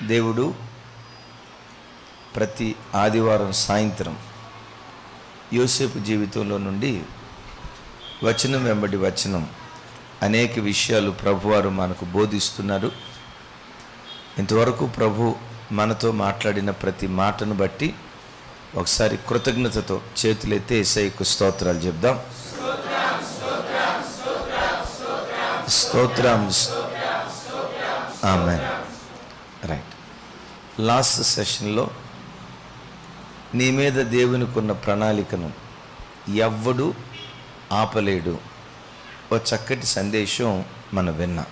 దేవుడు ప్రతి ఆదివారం సాయంత్రం యోసేపు జీవితంలో నుండి వచనం వెంబడి వచనం అనేక విషయాలు ప్రభువారు మనకు బోధిస్తున్నారు. ఇంతవరకు ప్రభు మనతో మాట్లాడిన ప్రతి మాటను బట్టి ఒకసారి కృతజ్ఞతతో చేతులెత్తి యేసయ్యకు స్తోత్రాలు చెప్దాం. స్తోత్రం. ఆమేన్. రైట్. లాస్ట్ సెషన్లో నీ మీద దేవునికి ఉన్న ప్రణాళికను ఎవ్వడు ఆపలేడు ఓ చక్కటి సందేశం మనం విన్నాం.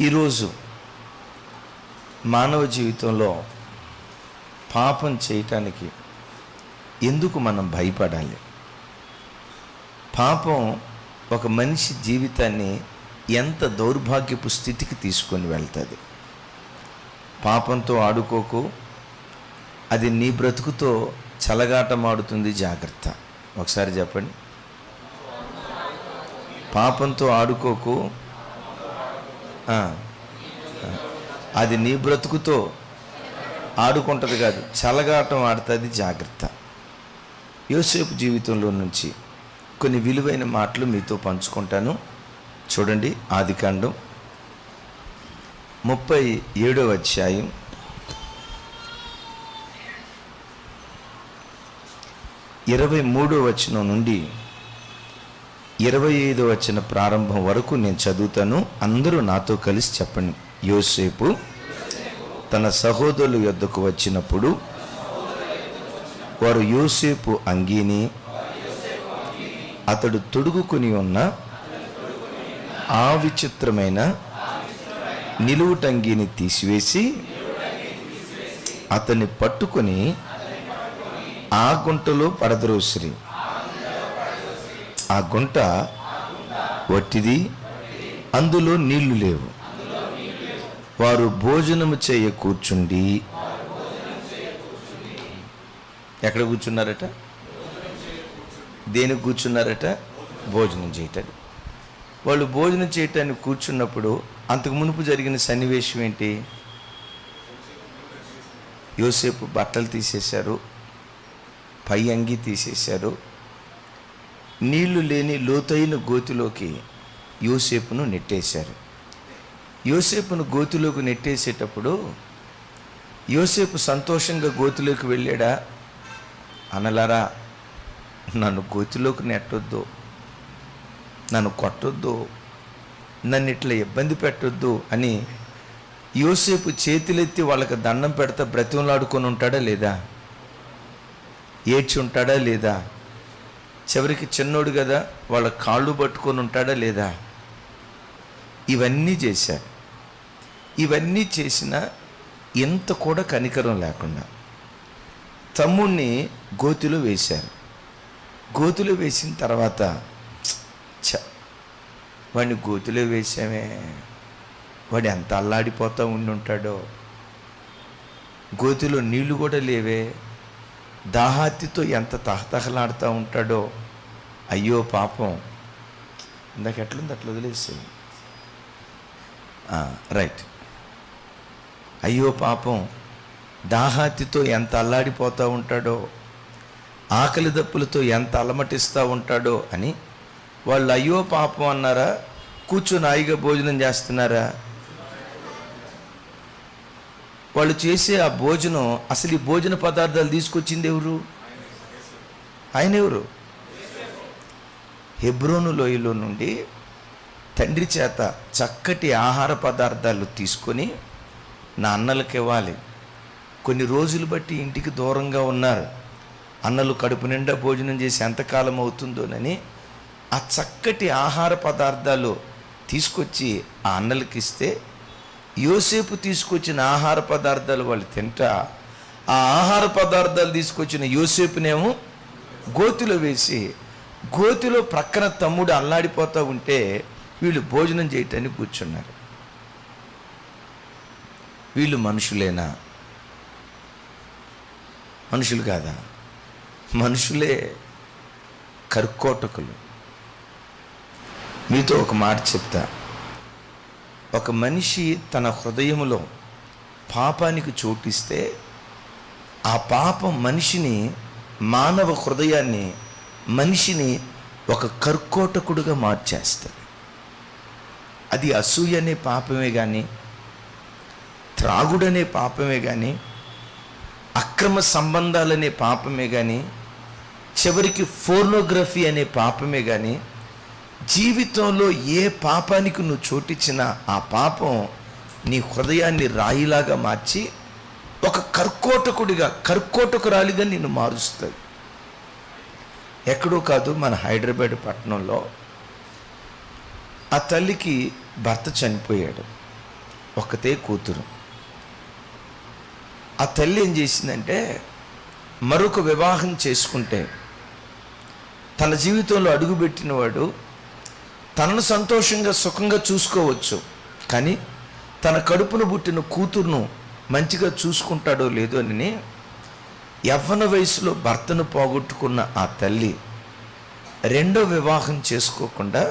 ఈరోజు మానవ జీవితంలో పాపం చేయటానికి ఎందుకు మనం భయపడాలి? పాపం ఒక మనిషి జీవితాన్ని ఎంత దౌర్భాగ్యపు స్థితికి తీసుకొని వెళ్తుంది. పాపంతో ఆడుకోకు, అది నీ బ్రతుకుతో చెలగాటమాడుతుంది, జాగ్రత్త. ఒకసారి చెప్పండి. పాపంతో ఆడుకోకు, అది నీ బ్రతుకుతో ఆడుకుంటుంది కాదు, చెలగాటం ఆడుతుంది, జాగ్రత్త. యోసేపు జీవితంలో నుంచి కొన్ని విలువైన మాటలు మీతో పంచుకుంటాను. చూడండి, ఆదికాండం 37వ అధ్యాయం 23వ వచనం నుండి 25వ వచన ప్రారంభం వరకు నేను చదువుతాను. అందరూ నాతో కలిసి చెప్పండి. యోసేపు తన సహోదరుల యొద్దకు వచ్చినప్పుడు వారు యోసేపు అంగీని అతడు తొడుగుకొని ఉన్న ఆ విచిత్రమైన నిలువుటంగీని తీసివేసి అతన్ని పట్టుకొని ఆ గుంటలో పడద్రోసిరి. ఆ గుంట వట్టిది, అందులో నీళ్లు లేవు. వారు భోజనము చేయ కూర్చుండి, ఎక్కడ కూర్చున్నారట? దేనికి కూర్చున్నారట? భోజనం చేయటానికి. వాళ్ళు భోజనం చేయటానికి కూర్చున్నప్పుడు అంతకు మునుపు జరిగిన సన్నివేశం ఏంటి? యోసేపు బట్టలు తీసేశారు, పై అంగి తీసేశారు, నీళ్లు లేని లోతైన గోతిలోకి యోసేపును నెట్టేశారు. యోసేపును గోతిలోకి నెట్టేసేటప్పుడు యోసేపు సంతోషంగా గోతిలోకి వెళ్ళాడా? అనలారా, నన్ను గోతిలోకి నెట్టొద్దు, నన్ను కొట్టొద్దు, నన్ను ఇట్లా ఇబ్బంది పెట్టొద్దు అని యోసేపు చేతులెత్తి వాళ్ళకి దండం పెడతా బ్రతిమలాడుకొని ఉంటాడా లేదా? ఏడ్చి ఉంటాడా లేదా? చివరికి చిన్నోడు కదా, వాళ్ళ కాళ్ళు పట్టుకొని ఉంటాడా లేదా? ఇవన్నీ చేశారు. ఇవన్నీ చేసినా ఎంత కూడా కనికరం లేకుండా తమ్ముణ్ణి గోతిలో వేశారు. గోతిలో వేసిన తర్వాత వాడిని గోతిలో వేసామే, వాడు ఎంత అల్లాడిపోతూ ఉండి ఉంటాడో, గోతిలో నీళ్లు కూడా లేవే, దాహార్తితో ఎంత తహతహలాడుతూ ఉంటాడో, అయ్యో పాపం. ఇందాక ఎట్లుంది అట్లా వదిలేసి రైట్. అయ్యో పాపం, దాహార్తితో ఎంత అల్లాడిపోతూ ఉంటాడో, ఆకలి దప్పులతో ఎంత అలమటిస్తూ ఉంటాడో అని వాళ్ళు అయ్యో పాపం అన్నారా? కూర్చొని హాయిగా భోజనం చేస్తున్నారా? వాళ్ళు చేసే ఆ భోజనం, అసలు ఈ భోజన పదార్థాలు తీసుకొచ్చింది ఎవరు? ఆయన ఎవరు? హెబ్రోను లోయలో నుండి తండ్రి చేత చక్కటి ఆహార పదార్థాలు తీసుకొని నా అన్నలకు ఇవ్వాలి. కొన్ని రోజులు బట్టి ఇంటికి దూరంగా ఉన్నారు. అన్నలు కడుపు నిండా భోజనం చేసి ఎంతకాలం అవుతుందోనని ఆ చక్కటి ఆహార పదార్థాలు తీసుకొచ్చి ఆ అన్నలకి ఇస్తే, యోసేపు తీసుకొచ్చిన ఆహార పదార్థాలు వాళ్ళు తింటా, ఆ ఆహార పదార్థాలు తీసుకొచ్చిన యోసేపునేమో గోతిలో వేసి, గోతిలో ప్రక్కన తమ్ముడు అల్లాడిపోతూ ఉంటే వీళ్ళు భోజనం చేయటానికి కూర్చున్నారు. వీళ్ళు మనుషులేనా? మనుషులు కాదా? మనుషులే, కర్కోటకులు. మీతో ఒక మాట చెప్తా. ఒక మనిషి తన హృదయములో పాపానికి చోటిస్తే ఆ పాపం మనిషిని, మానవ హృదయాన్ని, మనిషిని ఒక కర్కోటకుడుగా మార్చేస్తుంది. అది అసూయ అనే పాపమే కానీ, త్రాగుడనే పాపమే కానీ, అక్రమ సంబంధాలనే పాపమే కానీ, చివరికి ఫోర్నోగ్రఫీ అనే పాపమే కానీ, జీవితంలో ఏ పాపానికి నువ్వు చోటిచ్చినా ఆ పాపం నీ హృదయాన్ని రాయిలాగా మార్చి ఒక కర్కోటకురాలిగా నిన్ను మారుస్తుంది. ఎక్కడో కాదు, మన హైదరాబాద్ పట్టణంలో ఆ తల్లికి భర్త చనిపోయాడు, ఒక్కతే కూతురు. ఆ తల్లి ఏం చేసిందంటే, మరొక వివాహం చేసుకుంటే తన జీవితంలో అడుగుపెట్టినవాడు తనను సంతోషంగా సుఖంగా చూసుకోవచ్చు, కానీ తన కడుపును పుట్టిన కూతురును మంచిగా చూసుకుంటాడో లేదో అని యవ్వన వయసులో భర్తను పోగొట్టుకున్న ఆ తల్లి రెండో వివాహం చేసుకోకుండా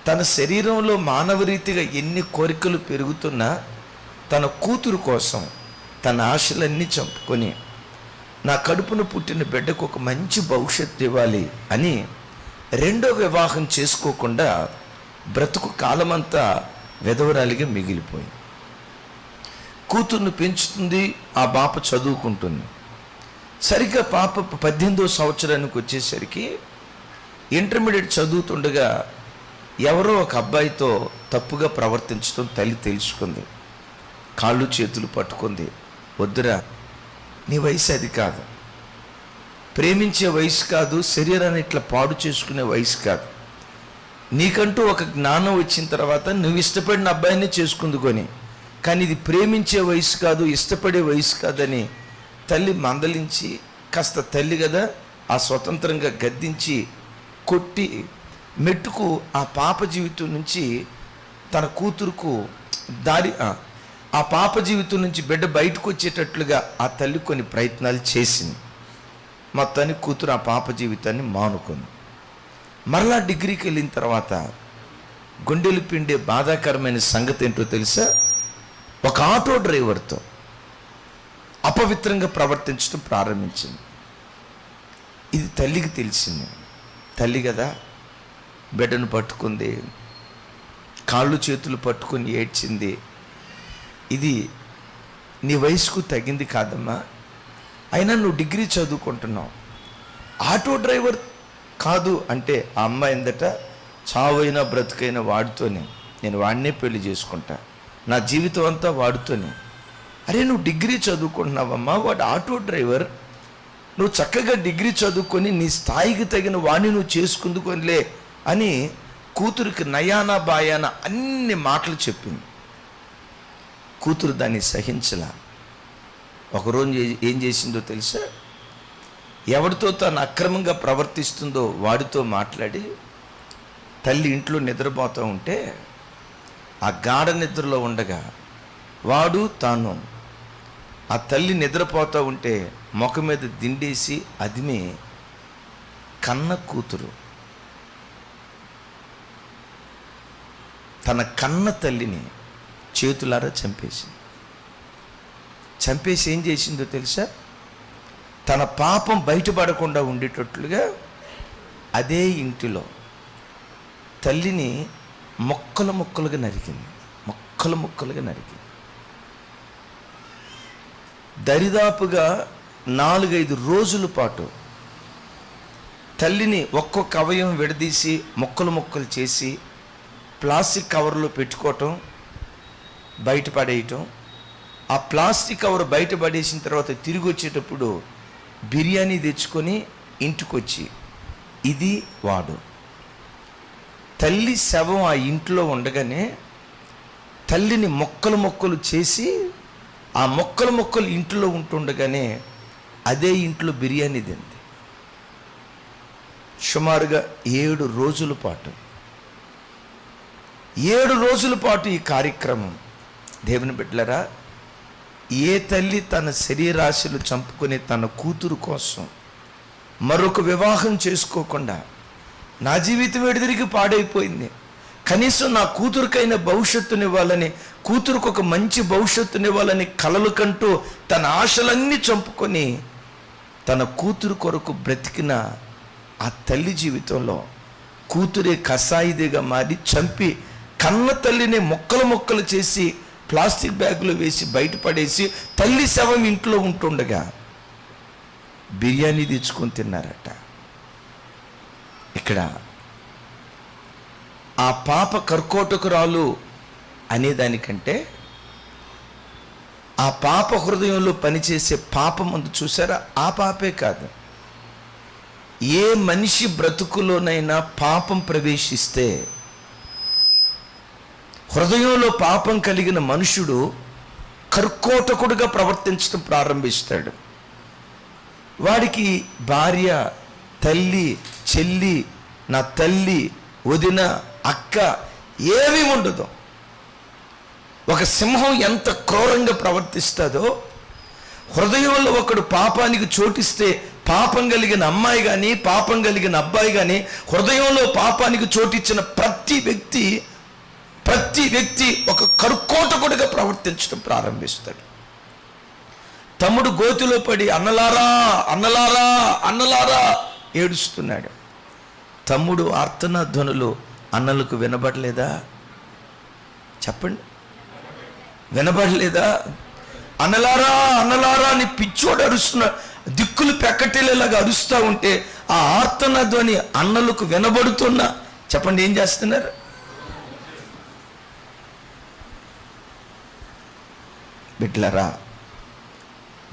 తన శరీరంలో మానవ రీతిగా ఎన్ని కోరికలు పెరుగుతున్నా తన కూతురు కోసం తన ఆశలన్నీ చంపుకొని నా కడుపును పుట్టిన బిడ్డకు ఒక మంచి భవిష్యత్తు ఇవ్వాలి అని రెండో వివాహం చేసుకోకుండా బ్రతుకు కాలమంతా విధవరాలిగా మిగిలిపోయింది. కూతుర్ను పెంచుతుంది, ఆ పాప చదువుకుంటుంది. సరిగ్గా పాప 18వ సంవత్సరానికి వచ్చేసరికి ఇంటర్మీడియట్ చదువుతుండగా ఎవరో ఒక అబ్బాయితో తప్పుగా ప్రవర్తించడం తల్లి తెలుసుకుంది. కాళ్ళు చేతులు పట్టుకుంది, వద్దురా, నీ వయసు అది కాదు, ప్రేమించే వయసు కాదు, శరీరాన్ని ఇట్లా పాడు చేసుకునే వయసు కాదు, నీకంటూ ఒక జ్ఞానం వచ్చిన తర్వాత నువ్వు ఇష్టపడిన అబ్బాయిని చేసుకుందుకొని, కానీ ఇది ప్రేమించే వయసు కాదు, ఇష్టపడే వయసు కాదని తల్లి మందలించి, కాస్త తల్లి కదా ఆ స్వతంత్రంగా గద్దించి కొట్టి మెట్టుకు ఆ పాప జీవితం నుంచి తన కూతురుకు ఆ పాప జీవితం నుంచి బిడ్డ బయటకు వచ్చేటట్లుగా ఆ తల్లి కొన్ని ప్రయత్నాలు చేసింది. మొత్తాన్ని కూతురు ఆ పాప జీవితాన్ని మానుకుంది. మరలా డిగ్రీకి వెళ్ళిన తర్వాత గుండెలు పిండే బాధాకరమైన సంగతి ఏంటో తెలుసా? ఒక ఆటో డ్రైవర్తో అపవిత్రంగా ప్రవర్తించడం ప్రారంభించింది. ఇది తల్లికి తెలిసింది. తల్లి కదా, బిడ్డను పట్టుకుంది, కాళ్ళు చేతులు పట్టుకొని ఏడ్చింది. ఇది నీ వయసుకు తగింది కాదమ్మా, అయినా నువ్వు డిగ్రీ చదువుకుంటున్నావు, ఆటో డ్రైవర్ కాదు అంటే ఆ అమ్మాయి ఎందట, చావైనా బ్రతుకైనా వాడితోనే, నేను వాడినే పెళ్లి చేసుకుంటా, నా జీవితం అంతా వాడుతోనే. అరే నువ్వు డిగ్రీ చదువుకుంటున్నావమ్మా, వాడు ఆటో డ్రైవర్, నువ్వు చక్కగా డిగ్రీ చదువుకొని నీ స్థాయికి తగిన వాడిని నువ్వు చేసుకుందుకొనిలే అని కూతురికి నయానా బాయానా అన్ని మాటలు చెప్పింది. కూతురు దాన్ని సహించలా. ఒకరోజు ఏం చేసిందో తెలుసా? ఎవరితో తను అక్రమంగా ప్రవర్తిస్తుందో వాడితో మాట్లాడి తల్లి ఇంట్లో నిద్రపోతూ ఉంటే ఆ గాఢ నిద్రలో ఉండగా వాడు తాను ఆ తల్లి నిద్రపోతూ ఉంటే ముఖం మీద దిండేసి అదిమి కన్న కూతురు తన కన్న తల్లిని చేతులారా చంపేసి ఏం చేసిందో తెలుసా? తన పాపం బయటపడకుండా ఉండేటట్లుగా అదే ఇంటిలో తల్లిని ముక్కలుగా నరికింది. దరిదాపుగా 4-5 రోజుల పాటు తల్లిని ఒక్కొక్క అవయవం విడదీసి ముక్కలు చేసి ప్లాస్టిక్ కవర్లో పెట్టుకోవటం, బయటపడేయటం. ఆ ప్లాస్టిక్ కవర్ బయటపడేసిన తర్వాత తిరిగి వచ్చేటప్పుడు బిర్యానీ తెచ్చుకొని ఇంటికొచ్చి, ఇది వాడు. తల్లి శవం ఆ ఇంట్లో ఉండగానే తల్లిని ముక్కలు చేసి ఆ ముక్కలు ఇంట్లో ఉంటుండగానే అదే ఇంట్లో బిర్యానీ తింది. సుమారుగా 7 రోజుల పాటు ఈ కార్యక్రమం. దేవుని బిడ్డలారా, ఏ తల్లి తన శరీరాశలు చంపుకుని తన కూతురు కోసం మరొక వివాహం చేసుకోకుండా నా జీవితం ఎడిదిరిగి పాడైపోయింది, కనీసం నా కూతురికైనా భవిష్యత్తునివ్వాలని, కూతురుకు ఒక మంచి భవిష్యత్తునివ్వాలని కలలు కంటూ తన ఆశలన్నీ చంపుకొని తన కూతురు కొరకు బ్రతికిన ఆ తల్లి జీవితంలో కూతురే కసాయిదిగా మారి చంపి కన్న తల్లిని మొక్కలు మొక్కలు చేసి ప్లాస్టిక్ బ్యాగులో వేసి బయటపడేసి తల్లి శవం ఇంట్లో ఉంటుండగా బిర్యానీ తెచ్చుకొని తిన్నారట. ఇక్కడ ఆ పాప కర్కోటకురాలు అనేదానికంటే ఆ పాప హృదయంలో పనిచేసే పాపం ముందు చూసారా, ఆ పాపే కాదు, ఏ మనిషి బ్రతుకులోనైనా పాపం ప్రవేశిస్తే హృదయంలో పాపం కలిగిన మనుషుడు కర్కోటకుడుగా ప్రవర్తించడం ప్రారంభిస్తాడు. వాడికి భార్య, తల్లి, చెల్లి, నా తల్లి, వదిన, అక్క ఏమీ ఉండదు. ఒక సింహం ఎంత క్రూరంగా ప్రవర్తిస్తుందో, హృదయంలో ఒకడు పాపానికి చోటిస్తే పాపం కలిగిన అమ్మాయి కానీ పాపం కలిగిన అబ్బాయి కానీ హృదయంలో పాపానికి చోటిచ్చిన ప్రతి వ్యక్తి ఒక కర్కోటకుడిగా ప్రవర్తించడం ప్రారంభిస్తాడు. తమ్ముడు గోతిలో పడి అన్నలారా అన్నలారా అన్నలారా ఏడుస్తున్నాడు. తమ్ముడు ఆర్తనాధ్వనులు అన్నలకు వినబడలేదా? చెప్పండి, వినబడలేదా? అన్నలారా అన్నలారా అని పిచ్చోడు అరుస్తున్నా, దిక్కులు పెక్కటిలేలాగా అరుస్తూ ఉంటే ఆ ఆర్తనాధ్వని అన్నలకు వినబడుతున్నా చెప్పండి ఏం చేస్తున్నారు? బిడ్డలారా,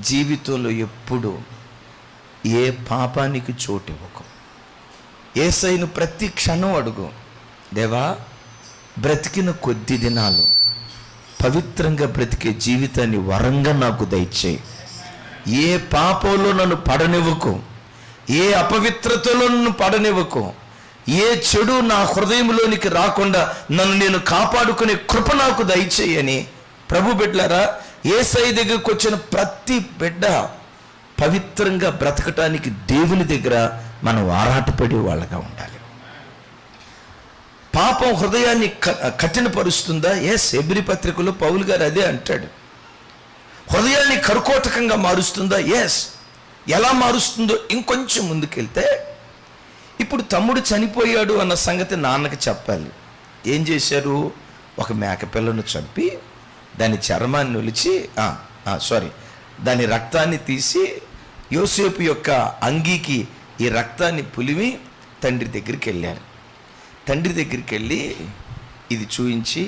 జీవితంలో ఎప్పుడు ఏ పాపానికి చోటు ఇవ్వకు. యేసయ్యను ప్రతి క్షణం అడుగు, దేవా బ్రతికిన కొద్ది దినాలు పవిత్రంగా బ్రతికే జీవితాన్ని వరంగా నాకు దయచేయి. ఏ పాపంలో నన్ను పడనివ్వకు, ఏ అపవిత్రతలో నన్ను పడనివ్వకు, ఏ చెడు నా హృదయంలోనికి రాకుండా నన్ను నేను కాపాడుకునే కృప నాకు దయచేయని ప్రభు బిడ్డలారా, యేసయ్య దగ్గరకు వచ్చిన ప్రతి బిడ్డ పవిత్రంగా బ్రతకటానికి దేవుని దగ్గర మనం ఆరాటపడే వాళ్ళగా ఉండాలి. పాపం హృదయాన్ని కఠినపరుస్తుందా? హెబ్రీ పత్రికలో పౌలు గారు అదే అంటాడు. హృదయాన్ని కర్కోటకంగా మారుస్తుందా? ఎలా మారుస్తుందో ఇంకొంచెం ముందుకెళ్తే, ఇప్పుడు తమ్ముడు చనిపోయాడు అన్న సంగతి నాన్నకి చెప్పాలి. ఏం చేశారు? ఒక మేకపిల్లను చంపి దాని చర్మాన్ని ఒలిచి దాని రక్తాన్ని తీసి యోసేపు యొక్క అంగీకి ఈ రక్తాన్ని పులిమి తండ్రి దగ్గరికి వెళ్ళారు. తండ్రి దగ్గరికి వెళ్ళి ఇది చూయించి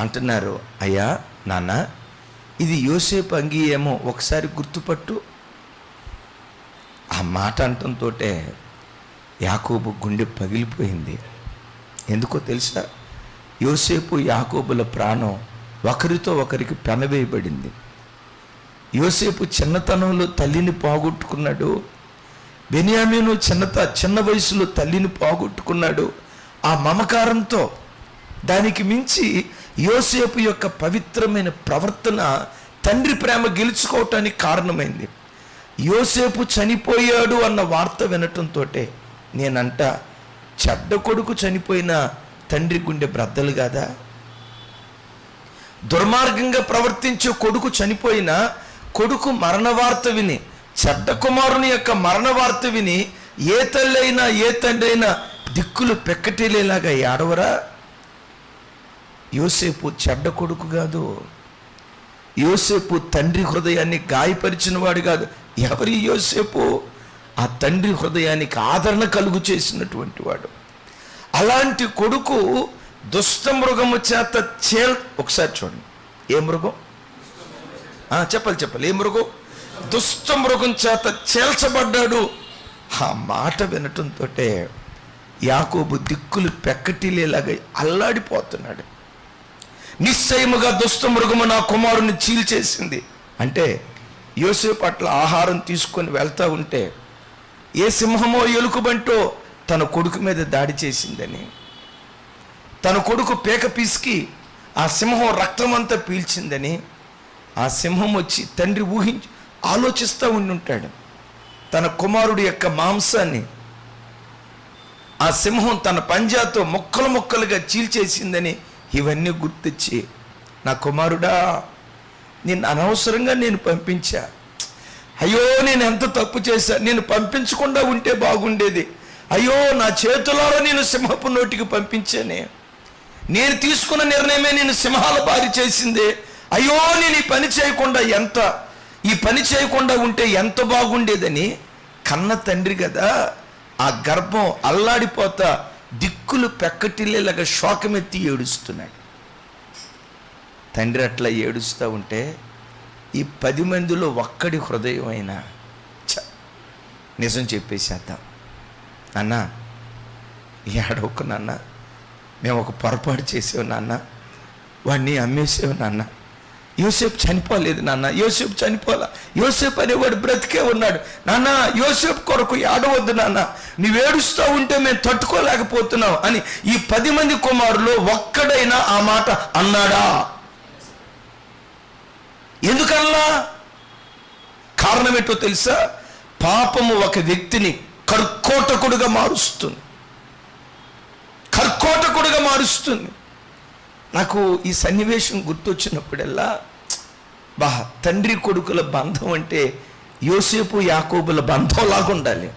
అంటున్నారు, అయ్యా నాన్న, ఇది యోసేపు అంగీ ఏమో ఒకసారి గుర్తుపట్టు. ఆ మాట అంటంతో యాకోబు గుండె పగిలిపోయింది. ఎందుకో తెలుసా? యోసేపు యాకోబుల ప్రాణం ఒకరితో ఒకరికి పెనవేయబడింది. యోసేపు చిన్నతనంలో తల్లిని పోగొట్టుకున్నాడు. బెన్యామీను చిన్న వయసులో తల్లిని పోగొట్టుకున్నాడు. ఆ మమకారంతో దానికి మించి యోసేపు యొక్క పవిత్రమైన ప్రవర్తన తండ్రి ప్రేమ గెలుచుకోవటానికి కారణమైంది. యోసేపు చనిపోయాడు అన్న వార్త వినటంతో నేనంట, చెడ్డ కొడుకు చనిపోయిన తండ్రి గుండె బ్రద్దలు కాదా? దుర్మార్గంగా ప్రవర్తించే కొడుకు చనిపోయినా కొడుకు మరణ వార్త విని, చెడ్డ కుమారుని యొక్క మరణ వార్త విని ఏ తల్లి అయినా ఏ తండ్రి అయినా దిక్కులు పెక్కటిలేలాగా ఏడవరా? యోసేపు చెడ్డ కొడుకు కాదు. యోసేపు తండ్రి హృదయాన్ని గాయపరిచిన వాడు కాదు. ఎవరి యోసేపు? ఆ తండ్రి హృదయానికి ఆదరణ కలుగు చేసినటువంటి వాడు. అలాంటి కొడుకు దుష్ట మృగము చేత ఒకసారి చూడండి, ఏ మృగం? చెప్పాలి, ఏ మృగం? దుష్ట మృగం చేత చేల్చబడ్డాడు. ఆ మాట వినటంతో యాకోబు దిక్కులు పెక్కటిలేలాగా అల్లాడిపోతున్నాడు. నిశ్చయముగా దుష్ట మృగము నా కుమారుని చీల్చేసింది అంటే, యోసేపు అట్లా ఆహారం తీసుకొని వెళ్తూ ఉంటే ఏ సింహమో ఎలుకబంటో తన కొడుకు మీద దాడి చేసిందని, తన కొడుకు పేక పీసికి ఆ సింహం రక్తం అంతా పీల్చిందని ఆ సింహం వచ్చి తండ్రి ఆలోచిస్తూ ఉండి ఉంటాడు. తన కుమారుడి యొక్క మాంసాన్ని ఆ సింహం తన పంజాతో ముక్కలు ముక్కలుగా చీల్చేసిందని ఇవన్నీ గుర్తొచ్చి, నా కుమారుడా, నిన్ను అనవసరంగా నేను పంపించా, అయ్యో నేను ఎంత తప్పు చేశా, నేను పంపించకుండా ఉంటే బాగుండేది, అయ్యో నా చేతులారా నేను సింహపు నోటికి పంపించానే, నేను తీసుకున్న నిర్ణయమే నేను సింహాల బారి చేసిందే, అయ్యో నేను ఈ పని చేయకుండా ఉంటే ఎంత బాగుండేదని కన్న తండ్రి కదా, ఆ గర్భం అల్లాడిపోతా దిక్కులు పెక్కటిల్లేలాగా శోకమెత్తి ఏడుస్తున్నాడు. తండ్రి అట్లా ఏడుస్తూ ఉంటే ఈ 10 మందిలో ఒక్కడి హృదయం అయినా నిజం చెప్పేసేద్దాం, అన్నా ఏడవకు నాన్న, మేము ఒక పొరపాటు చేసావు నాన్న, వాడిని అమ్మేసావు నాన్న, యోసేపు చనిపోలేదు నాన్న, యోసేపు చనిపోలా, యోసేపు అనేవాడు బ్రతికే ఉన్నాడు నాన్న, యోసేపు కొరకు ఏడవద్దు నాన్న, నువ్వు ఏడుస్తూ ఉంటే మేము తట్టుకోలేకపోతున్నావు అని ఈ 10 మంది కుమారులు ఒక్కడైనా ఆ మాట అన్నాడా? ఎందుకల్లా? కారణం ఏంటో తెలుసా? పాపము ఒక వ్యక్తిని కర్కోటకుడుగా మారుస్తుంది. నాకు ఈ సన్నివేశం గుర్తొచ్చినప్పుడల్లా, తండ్రి కొడుకుల బంధం అంటే యోసేపు యాకోబుల బంధంలాగా ఉండాలి.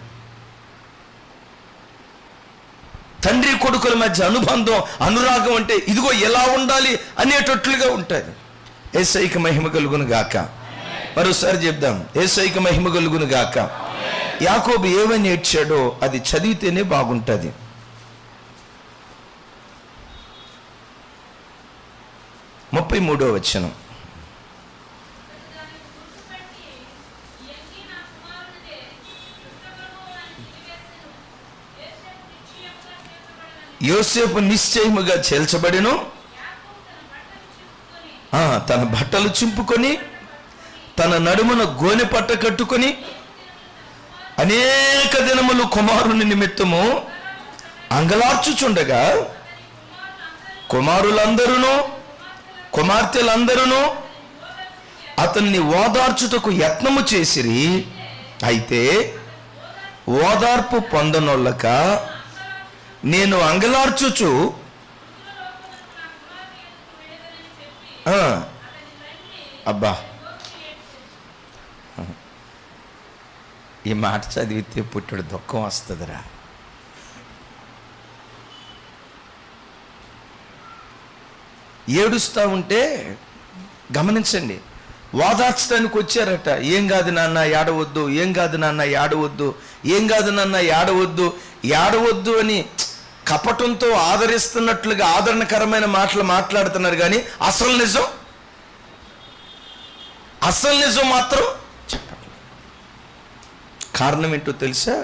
తండ్రి కొడుకుల మధ్య అనుబంధం, అనురాగం అంటే ఇదిగో ఎలా ఉండాలి అనేటట్లుగా ఉంటుంది. యేసయ్యకి మహిమ కలుగును గాక. మరోసారి చెప్దాం, యేసయ్యకి మహిమ కలుగును గాక. యాకోబు ఏమని ఏడ్చాడో అది చదివితేనే బాగుంటుంది. 33వ వచనం. యోసేపు నిశ్చయముగా చేల్చబడెను, తన బట్టలు చింపుకొని తన నడుమున గోనె పట్ట కట్టుకొని అనేక దినములు కుమారుని నిమిత్తము అంగలార్చుచుండగా కుమార్తెలందరూ అతన్ని ఓదార్చుటకు యత్నము చేసిరి. అయితే ఓదార్పు పొందనొల్లక నేను అంగలార్చుచు అబ్బా, ఈ మాట చదివితే పుట్టడు దుఃఖం వస్తుందిరా. ఏడుస్తూ ఉంటే గమనించండి, ఓదార్చడానికి వచ్చారట. ఏం కాదు నాన్న ఏడవద్దు, ఏం కాదు నాన్న ఏడవద్దు, ఏం కాదు నాన్న ఏడవద్దు, ఏడవద్దు అని కపటంతో ఆదరిస్తున్నట్లుగా ఆదరణకరమైన మాటలు మాట్లాడుతున్నారు. కానీ అసలు నిజం మాత్రం చెప్పట్లేదు. కారణం ఏంటో తెలుసా?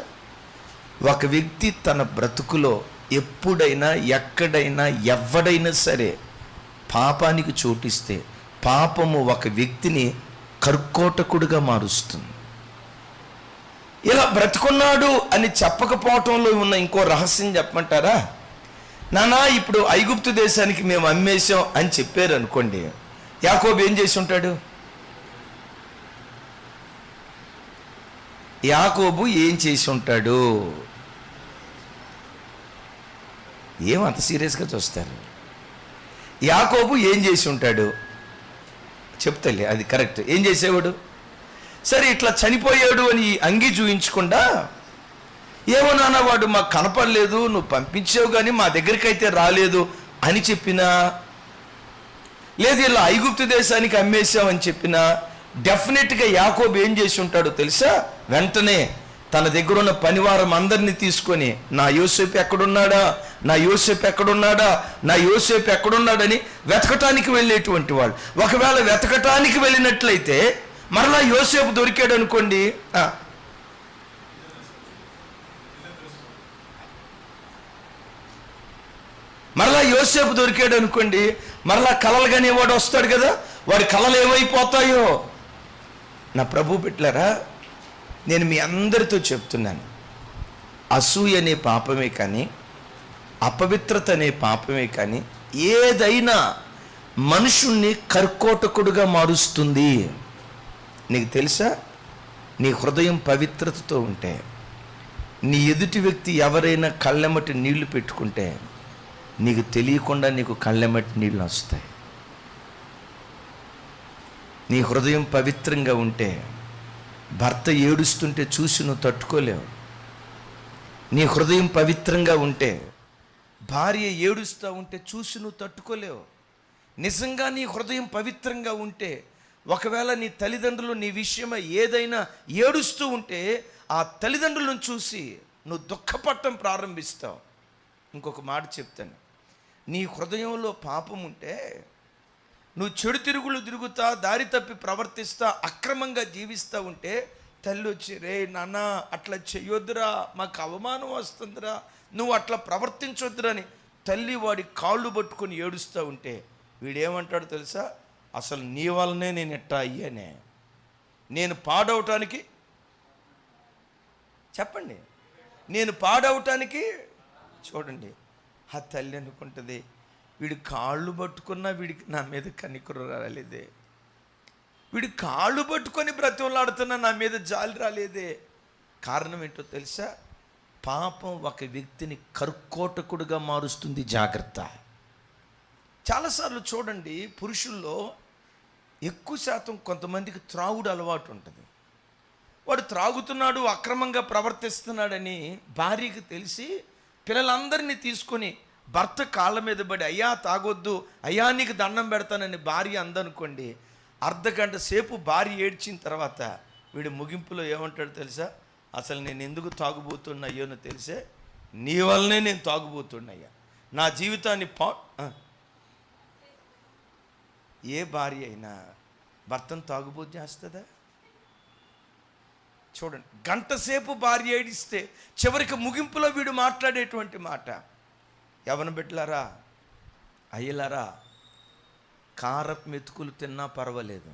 ఒక వ్యక్తి తన బ్రతుకులో ఎప్పుడైనా ఎక్కడైనా ఎవడైనా సరే పాపానికి చోటిస్తే పాపము ఒక వ్యక్తిని కర్కోటకుడుగా మారుస్తుంది. ఇలా బ్రతుకున్నాడు అని చెప్పకపోవటంలో ఉన్న ఇంకో రహస్యం చెప్పమంటారా? నానా ఇప్పుడు ఐగుప్తు దేశానికి మేము అమ్మేశాం అని చెప్పారు అనుకోండి, యాకోబు ఏం చేసి ఉంటాడు? ఏమంత సీరియస్గా చూస్తారు? యాకోబు ఏం చేసి ఉంటాడు చెప్తలే, అది కరెక్ట్. ఏం చేసేవాడు? సరే ఇట్లా చనిపోయాడు అని అంగి చూయించకుండా, ఏమో నాన్న వాడు మాకు కనపడలేదు, నువ్వు పంపించావు కానీ మా దగ్గరికి అయితే రాలేదు అని చెప్పినా, లేదు ఇలా ఐగుప్తు దేశానికి అమ్మేశామని చెప్పినా, డెఫినెట్గా యాకోబు ఏం చేసి ఉంటాడో తెలుసా? వెంటనే తన దగ్గర ఉన్న పనివారం అందరినీ తీసుకొని, నా యోసేపు ఎక్కడున్నాడని వెతకటానికి వెళ్ళేటువంటి వాళ్ళు. ఒకవేళ వెతకటానికి వెళ్ళినట్లయితే మరలా యోసేపు దొరికాడు అనుకోండి, మరలా కలలు కానీ వాడు వస్తాడు కదా, వాడి కలలు ఏమైపోతాయో. నా ప్రభు బిడ్డలారా, నేను మీ అందరితో చెప్తున్నాను, అసూయ అనే పాపమే కానీ, అపవిత్రత అనే పాపమే కానీ ఏదైనా మనుషుణ్ణి కర్కోటకుడుగా మారుస్తుంది. నీకు తెలుసా? నీ హృదయం పవిత్రతతో ఉంటే, నీ ఎదుటి వ్యక్తి ఎవరైనా కళ్ళెమ్మటి నీళ్లు పెట్టుకుంటే నీకు తెలియకుండా నీకు కళ్ళెమ్మటి నీళ్ళు వస్తాయి. నీ హృదయం పవిత్రంగా ఉంటే భర్త ఏడుస్తుంటే చూసి నువ్వు తట్టుకోలేవు. నీ హృదయం పవిత్రంగా ఉంటే భార్య ఏడుస్తూ ఉంటే చూసి నువ్వు తట్టుకోలేవు. నిజంగా నీ హృదయం పవిత్రంగా ఉంటే ఒకవేళ నీ తల్లిదండ్రులు నీ విషయమై ఏదైనా ఏడుస్తూ ఉంటే ఆ తల్లిదండ్రులను చూసి నువ్వు దుఃఖపడటం ప్రారంభిస్తావు. ఇంకొక మాట చెప్తాను, నీ హృదయంలో పాపం ఉంటే నువ్వు చెడు తిరుగులు తిరుగుతా, దారి తప్పి ప్రవర్తిస్తా, అక్రమంగా జీవిస్తూ ఉంటే తల్లి వచ్చి, రే నాన్న అట్లా చెయ్యొద్దురా, మాకు అవమానం వస్తుందిరా, నువ్వు అట్లా ప్రవర్తించొద్దురా అని తల్లి వాడి కాళ్ళు పట్టుకొని ఏడుస్తూ ఉంటే వీడేమంటాడు తెలుసా? అసలు నీ వల్లనే నేను ఎట్టా అయ్యానే, నేను పాడవటానికి, చెప్పండి, నేను పాడవటానికి. చూడండి, ఆ తల్లి అనుకుంటుంది, వీడి కాళ్ళు పట్టుకున్నా వీడికి నా మీద కనికరం రాలేదే, వీడి కాళ్ళు పట్టుకొని బ్రతిమలాడుతున్నా నా మీద జాలి రాలేదే. కారణం ఏంటో తెలుసా? పాపం ఒక వ్యక్తిని కర్కోటకుడుగా మారుస్తుంది. జాగ్రత్త. చాలాసార్లు చూడండి, పురుషుల్లో ఎక్కువ శాతం కొంతమందికి త్రాగుడు అలవాటు ఉంటుంది. వాడు త్రాగుతున్నాడు, అక్రమంగా ప్రవర్తిస్తున్నాడని భార్యకి తెలిసి పిల్లలందరినీ తీసుకొని భర్త కాళ్ళ మీద పడి, అయ్యా తాగొద్దు, అయ్యా నీకు దండం పెడతానని భార్య అందనుకోండి. అర్ధగంట సేపు భార్య ఏడ్చిన తర్వాత వీడు ముగింపులో ఏమంటాడు తెలుసా? అసలు నేను ఎందుకు తాగుబోతున్నాయ్యోనో తెలిసే, నీ వల్లనే నేను తాగుబోతున్నాయ్యా, నా జీవితాన్ని ఏ భార్య అయినా భర్తను తాగుబోతు చేస్తుందా? చూడండి, గంట సేపు భార్య ఏడిస్తే చివరికి ముగింపులో వీడు మాట్లాడేటువంటి మాట, యవన బిడ్డలారా, అయ్యలారా, కారపు మెతుకులు తిన్నా పర్వాలేదు,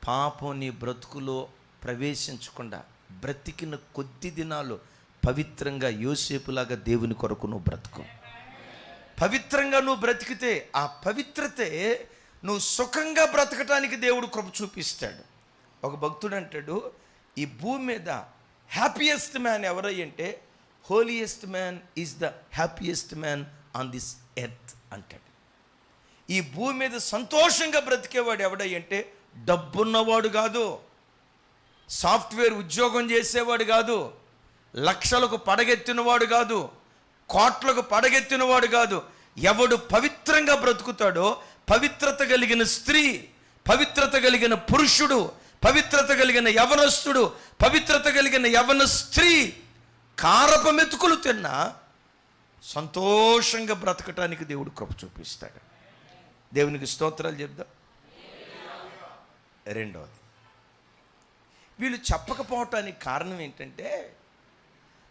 పాపం నీ బ్రతుకులో ప్రవేశించకుండా బ్రతికిన కొద్ది దినాలు పవిత్రంగా యోసేపులాగా దేవుని కొరకు నువ్వు బ్రతుకు. పవిత్రంగా నువ్వు బ్రతికితే ఆ పవిత్రతే నువ్వు సుఖంగా బ్రతకటానికి దేవుడు కృప చూపిస్తాడు. ఒక భక్తుడు అంటాడు, ఈ భూమి మీద హ్యాపీయెస్ట్ మ్యాన్ ఎవరంటే holiest man is the happiest man on this earth అంటాడు. ఈ భూమి మీద సంతోషంగా బ్రతికేవాడు ఎవడంటే డబ్బున్నవాడు కాదు, సాఫ్ట్వేర్ ఉద్యోగం చేసేవాడు కాదు, లక్షలకు పడగెత్తినవాడు కాదు, కోట్లకు పడగెత్తినవాడు కాదు. ఎవడు పవిత్రంగా బ్రతుకుతాడో, పవిత్రత కలిగిన స్త్రీ, పవిత్రత కలిగిన పురుషుడు, పవిత్రత కలిగిన యవనస్తుడు, పవిత్రత కలిగిన యవన స్త్రీ కారపు మెతుకులు తిన్నా సంతోషంగా బ్రతకటానికి దేవుడు కృప చూపిస్తాడు. దేవునికి స్తోత్రాలు చెప్దాం. రెండవది, వీళ్ళు చెప్పకపోవటానికి కారణం ఏంటంటే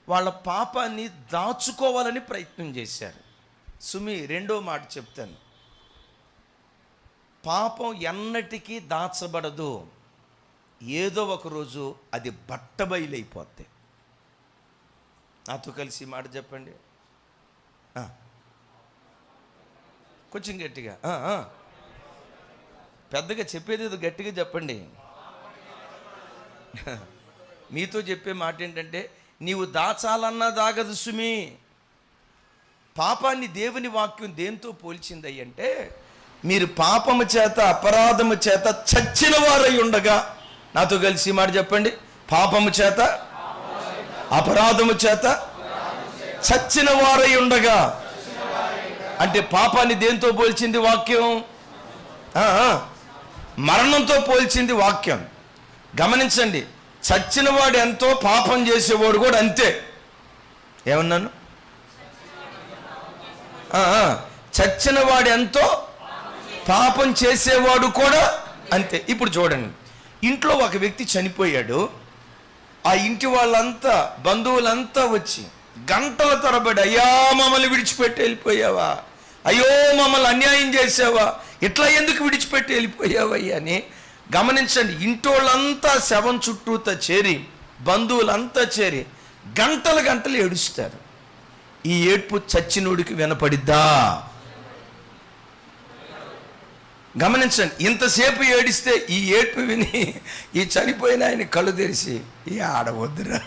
వాళ్ళ పాపాన్ని దాచుకోవాలని ప్రయత్నం చేశారు. సుమి, రెండో మాట చెప్తాను, పాపం ఎన్నటికీ దాచబడదు, ఏదో ఒకరోజు అది బట్టబయలైపోద్ది. నాతో కలిసి మాట చెప్పండి, కొంచెం గట్టిగా, పెద్దగా చెప్పేది ఏదో గట్టిగా చెప్పండి. మీతో చెప్పే మాట ఏంటంటే, నీవు దాచాలన్నా దాగదు సుమి. పాపాన్ని దేవుని వాక్యం దేంతో పోల్చింది అంటే, మీరు పాపము చేత అపరాధము చేత చచ్చిన వారై ఉండగా, నాతో కలిసి మాట చెప్పండి, పాపము చేత అపరాధము చేత చచ్చిన వారై ఉండగా. అంటే పాపాన్ని దేంతో పోల్చింది వాక్యం? మరణంతో పోల్చింది వాక్యం. గమనించండి, చచ్చిన వాడు ఎంతో, పాపం చేసేవాడు కూడా అంతే. ఏమన్నాను? చచ్చిన వాడు ఎంతో, పాపం చేసేవాడు కూడా అంతే. ఇప్పుడు చూడండి, ఇంట్లో ఒక వ్యక్తి చనిపోయాడు, ఆ ఇంటి వాళ్ళంతా, బంధువులంతా వచ్చి గంటల తరబడి, అయ్యా మమ్మల్ని విడిచిపెట్టి వెళ్ళిపోయావా, అయ్యో మమ్మల్ని అన్యాయం చేసావా, ఇట్లా ఎందుకు విడిచిపెట్టి వెళ్ళిపోయావయ్యా అని. గమనించండి, ఇంటోళ్ళంతా శవం చుట్టూతా చేరి, బంధువులంతా చేరి గంటలు గంటలు ఏడుస్తారు. ఈ ఏడ్పు చచ్చినోడికి వినపడిద్దా? గమనించండి, ఇంతసేపు ఏడిస్తే ఈ ఏడ్పు విని ఈ చనిపోయిన ఆయన కళ్ళు తెరిచి, ఈ ఆడవద్దురా,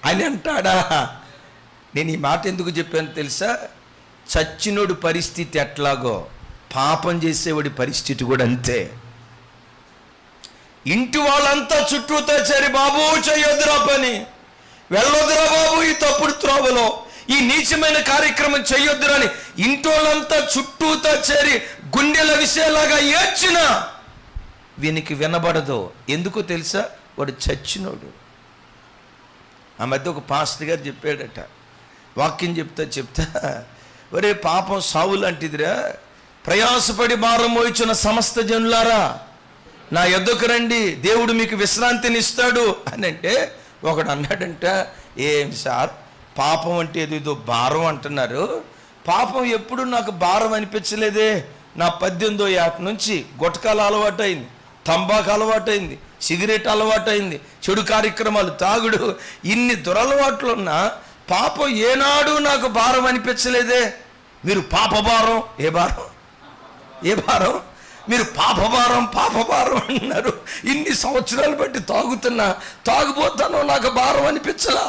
అని అంటాడా? నేను ఈ మాట ఎందుకు చెప్పాను తెలుసా? చచ్చినోడి పరిస్థితి ఎట్లాగో పాపం చేసేవాడి పరిస్థితి కూడా అంతే. ఇంటి వాళ్ళంతా చుట్టూతో చేరి, బాబు చెయ్యొద్దురా పని, వెళ్ళొద్దురా బాబు ఈ తప్పుడు త్రోవలో, ఈ నీచమైన కార్యక్రమం చెయ్యొద్దురా అని ఇంటోళ్ళంతా చుట్టూతో చేరి గుండెల విషయాలాగా ఏడ్చినా వీనికి వినబడదు. ఎందుకో తెలుసా? వాడు చచ్చినోడు. ఆ మధ్య ఒక పాస్టర్ గారు చెప్పాడట, వాక్యం చెప్తా, ఒరే పాపం సావు లాంటిదిరా, ప్రయాసపడి భారం మోయిచున్న సమస్త జనులారా నా యొద్దకు రండి, దేవుడు మీకు విశ్రాంతిని ఇస్తాడు అని అంటే, ఒకడు అన్నాడంట, ఏం సార్ పాపం అంటే ఏదో భారం అంటున్నారు, పాపం ఎప్పుడు నాకు భారం అనిపించలేదే, నా 18వ ఏట నుంచి గుట్కాలు అలవాటైంది, తంబాకు అలవాటైంది, సిగరెట్ అలవాటైంది, చెడు కార్యక్రమాలు, తాగుడు, ఇన్ని దురలవాట్లున్నా పాపం ఏనాడు నాకు భారం అనిపించలేదే. మీరు పాపభారం, ఏ భారం మీరు పాపభారం అన్నారు. ఇన్ని సంవత్సరాలు బట్టి తాగుతున్నా, తాగుబోతాను నాకు భారం అనిపించలా,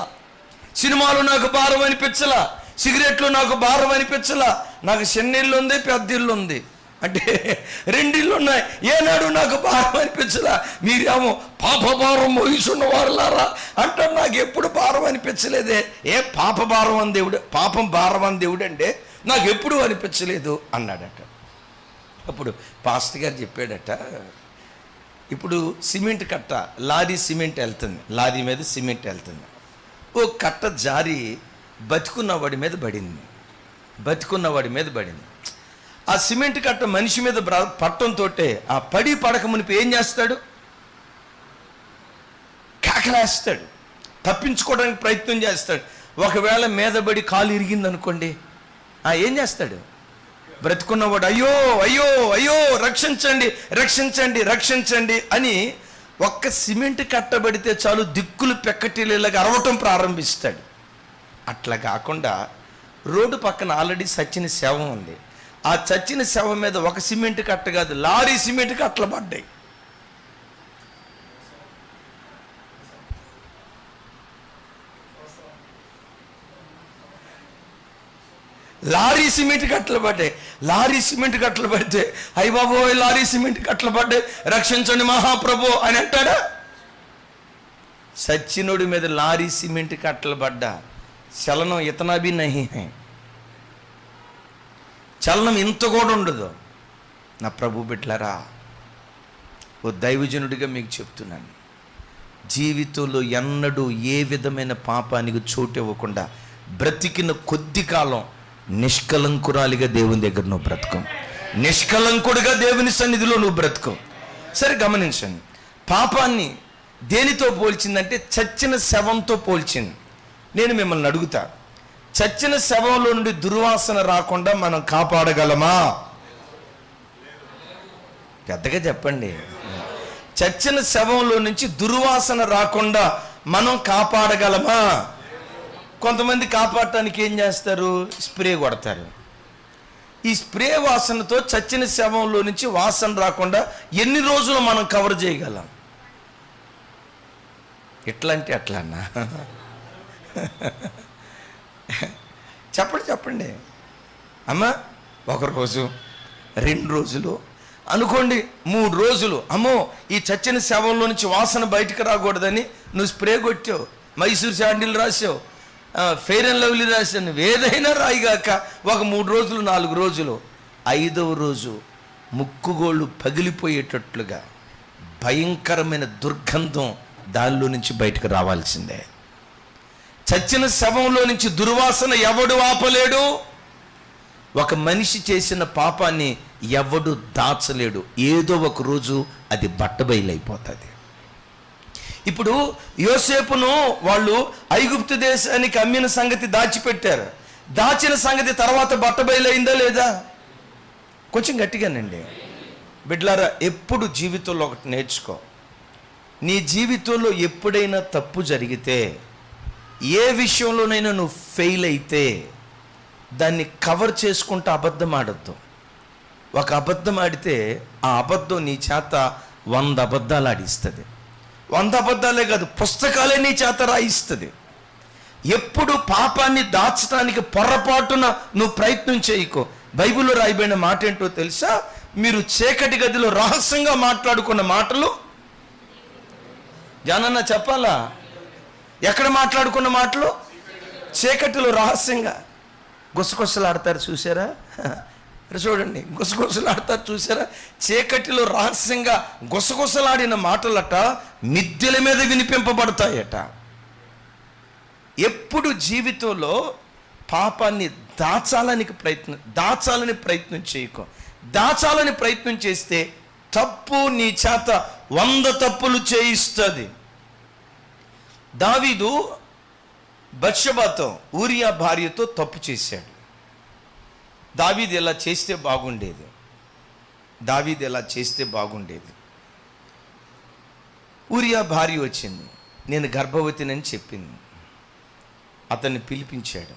సినిమాలు నాకు భారం అనిపించలా, సిగరెట్లు నాకు భారం అనిపించలా, నాకు చిన్నిళ్ళు ఉంది, పెద్ద ఇల్లు ఉంది, అంటే 2 ఇళ్ళు ఉన్నాయి, ఏనాడు నాకు భారం అనిపించలా. మీరేమో పాపభారం మోయిస్తున్న వారులారా అంటారు, నాకు ఎప్పుడు భారం అనిపించలేదే. పాపం భారం అని దేవుడు అంటే నాకు ఎప్పుడు అనిపించలేదు అన్నాడట. అప్పుడు పాస్టర్ గారు చెప్పాడట, ఇప్పుడు సిమెంట్ కట్ట, లారీ సిమెంట్ వెళ్తుంది, లారీ మీద సిమెంట్ వెళ్తుంది, ఓ కట్ట జారి బతుకున్నవాడి మీద పడింది. ఆ సిమెంట్ కట్ట మనిషి మీద పట్టంతో ఆ పడక మునిపి ఏం చేస్తాడు? కేకలేస్తాడు, తప్పించుకోవడానికి ప్రయత్నం చేస్తాడు. ఒకవేళ మీద పడి కాలు ఇరిగింది అనుకోండి, ఏం చేస్తాడు? బ్రతుకున్నవాడు అయ్యో అయ్యో అయ్యో రక్షించండి అని ఒక్క సిమెంట్ కట్టబడితే చాలు దిక్కులు పెక్కటిలేలాగా అరవటం ప్రారంభిస్తాడు. అట్లా కాకుండా రోడ్డు పక్కన ఆల్రెడీ చచ్చిన శవం ఉంది, ఆ చచ్చిన శవం మీద ఒక సిమెంట్ కట్ట కాదు, లారీ సిమెంట్ కట్టలు పడ్డాయి. లారీ సిమెంట్ కట్టలు పడితే అయ్య బాబోయ్ లారీ సిమెంట్ కట్టలు పడ్డాయి, రక్షించండి మహాప్రభు అని అంటాడా? సచ్చినుడి మీద లారీ సిమెంట్ కట్టలు పడ్డా చలనం ఇతనా భీ నహీ హై, చలనం ఇంత కూడా ఉండదు. నా ప్రభు బిడ్డలారా, ఓ దైవజనుడిగా మీకు చెప్తున్నాను, జీవితంలో ఎన్నడూ ఏ విధమైన పాపానికి చోటు ఇవ్వకుండా బ్రతికిన కొద్ది కాలం నిష్కలంకురాలిగా దేవుని దగ్గర నువ్వు బ్రతుకు, నిష్కలంకుడిగా దేవుని సన్నిధిలో నువ్వు బ్రతుకు. సరే గమనించండి, పాపాన్ని దేనితో పోల్చిందంటే చచ్చిన శవంతో పోల్చింది. నేను మిమ్మల్ని అడుగుతా, చచ్చిన శవంలో నుండి దుర్వాసన రాకుండా మనం కాపాడగలమా? పెద్దగా చెప్పండి. చచ్చిన శవంలో నుంచి దుర్వాసన రాకుండా మనం కాపాడగలమా? కొంతమంది కాపాడటానికి ఏం చేస్తారు? స్ప్రే కొడతారు. ఈ స్ప్రే వాసనతో చచ్చిన శవంలో నుంచి వాసన రాకుండా ఎన్ని రోజులు మనం కవర్ చేయగలం? ఎట్లా అంటే అట్లా అన్నా చెప్పండి అమ్మా. 1 రోజు, 2 రోజులు అనుకోండి, 3 రోజులు, అమ్మో ఈ చచ్చిన శవంలో నుంచి వాసన బయటకు రాకూడదని నువ్వు స్ప్రే కొట్టావు, మైసూర్ శాండిల్ రాసావు, ఫెయిర్ అండ్ లవ్లీ రాశాను, ఏదైనా రాయిగాక ఒక 3 రోజులు 4 రోజులు, 5వ రోజు ముక్కుగోళ్ళు పగిలిపోయేటట్లుగా భయంకరమైన దుర్గంధం దానిలో నుంచి బయటకు రావాల్సిందే. చచ్చిన శవంలో నుంచి దుర్వాసన ఎవడు ఆపలేడు. ఒక మనిషి చేసిన పాపాన్ని ఎవడు దాచలేడు. ఏదో ఒక రోజు అది బట్టబయలైపోతుంది. ఇప్పుడు యోసేపును వాళ్ళు ఐగుప్తు దేశానికి అమ్మిన సంగతి దాచిపెట్టారు. దాచిన సంగతి తర్వాత బట్టబయలైందా లేదా? కొంచెం గట్టిగానండి బిడ్లారా. ఎప్పుడు జీవితంలో ఒకటి నేర్చుకో, నీ జీవితంలో ఎప్పుడైనా తప్పు జరిగితే, ఏ విషయంలోనైనా నువ్వు ఫెయిల్ అయితే దాన్ని కవర్ చేసుకుంటూ అబద్ధం ఆడద్దు. ఒక అబద్ధం ఆడితే ఆ అబద్ధం నీ చేత 100 అబద్ధాలు ఆడిస్తుంది. 100 అబద్ధాలే కాదు, పుస్తకాలే నీ చేత రాయిస్తుంది. ఎప్పుడు పాపాన్ని దాచడానికి పొరపాటున నువ్వు ప్రయత్నం చేయకు. బైబిల్లో రాయబడిన మాట ఏంటో తెలుసా? మీరు చీకటి గదిలో రహస్యంగా మాట్లాడుకున్న మాటలు జానన్న చెప్పాలా? ఎక్కడ మాట్లాడుకున్న మాటలు? చీకటిలో రహస్యంగా. గుసగుసలాడతారు చూసారా? చూడండి, గుసగుసలాడతారు చూసారా? చీకటిలో రహస్యంగా గుసగుసలాడిన మాటలట మిద్దెల మీద వినిపింపబడతాయట. ఎప్పుడు జీవితంలో పాపాన్ని దాచాలని ప్రయత్నం చేయకు. దాచాలని ప్రయత్నం చేస్తే తప్పు నీ చేత 100 తప్పులు చేయిస్తుంది. దావీదు బత్షెబాతో, ఊరియా భార్యతో తప్పు చేశాడు. దావీదు ఎలా చేస్తే బాగుండేది. ఊరియా భార్య వచ్చింది, నేను గర్భవతినని చెప్పింది. అతన్ని పిలిపించాడు.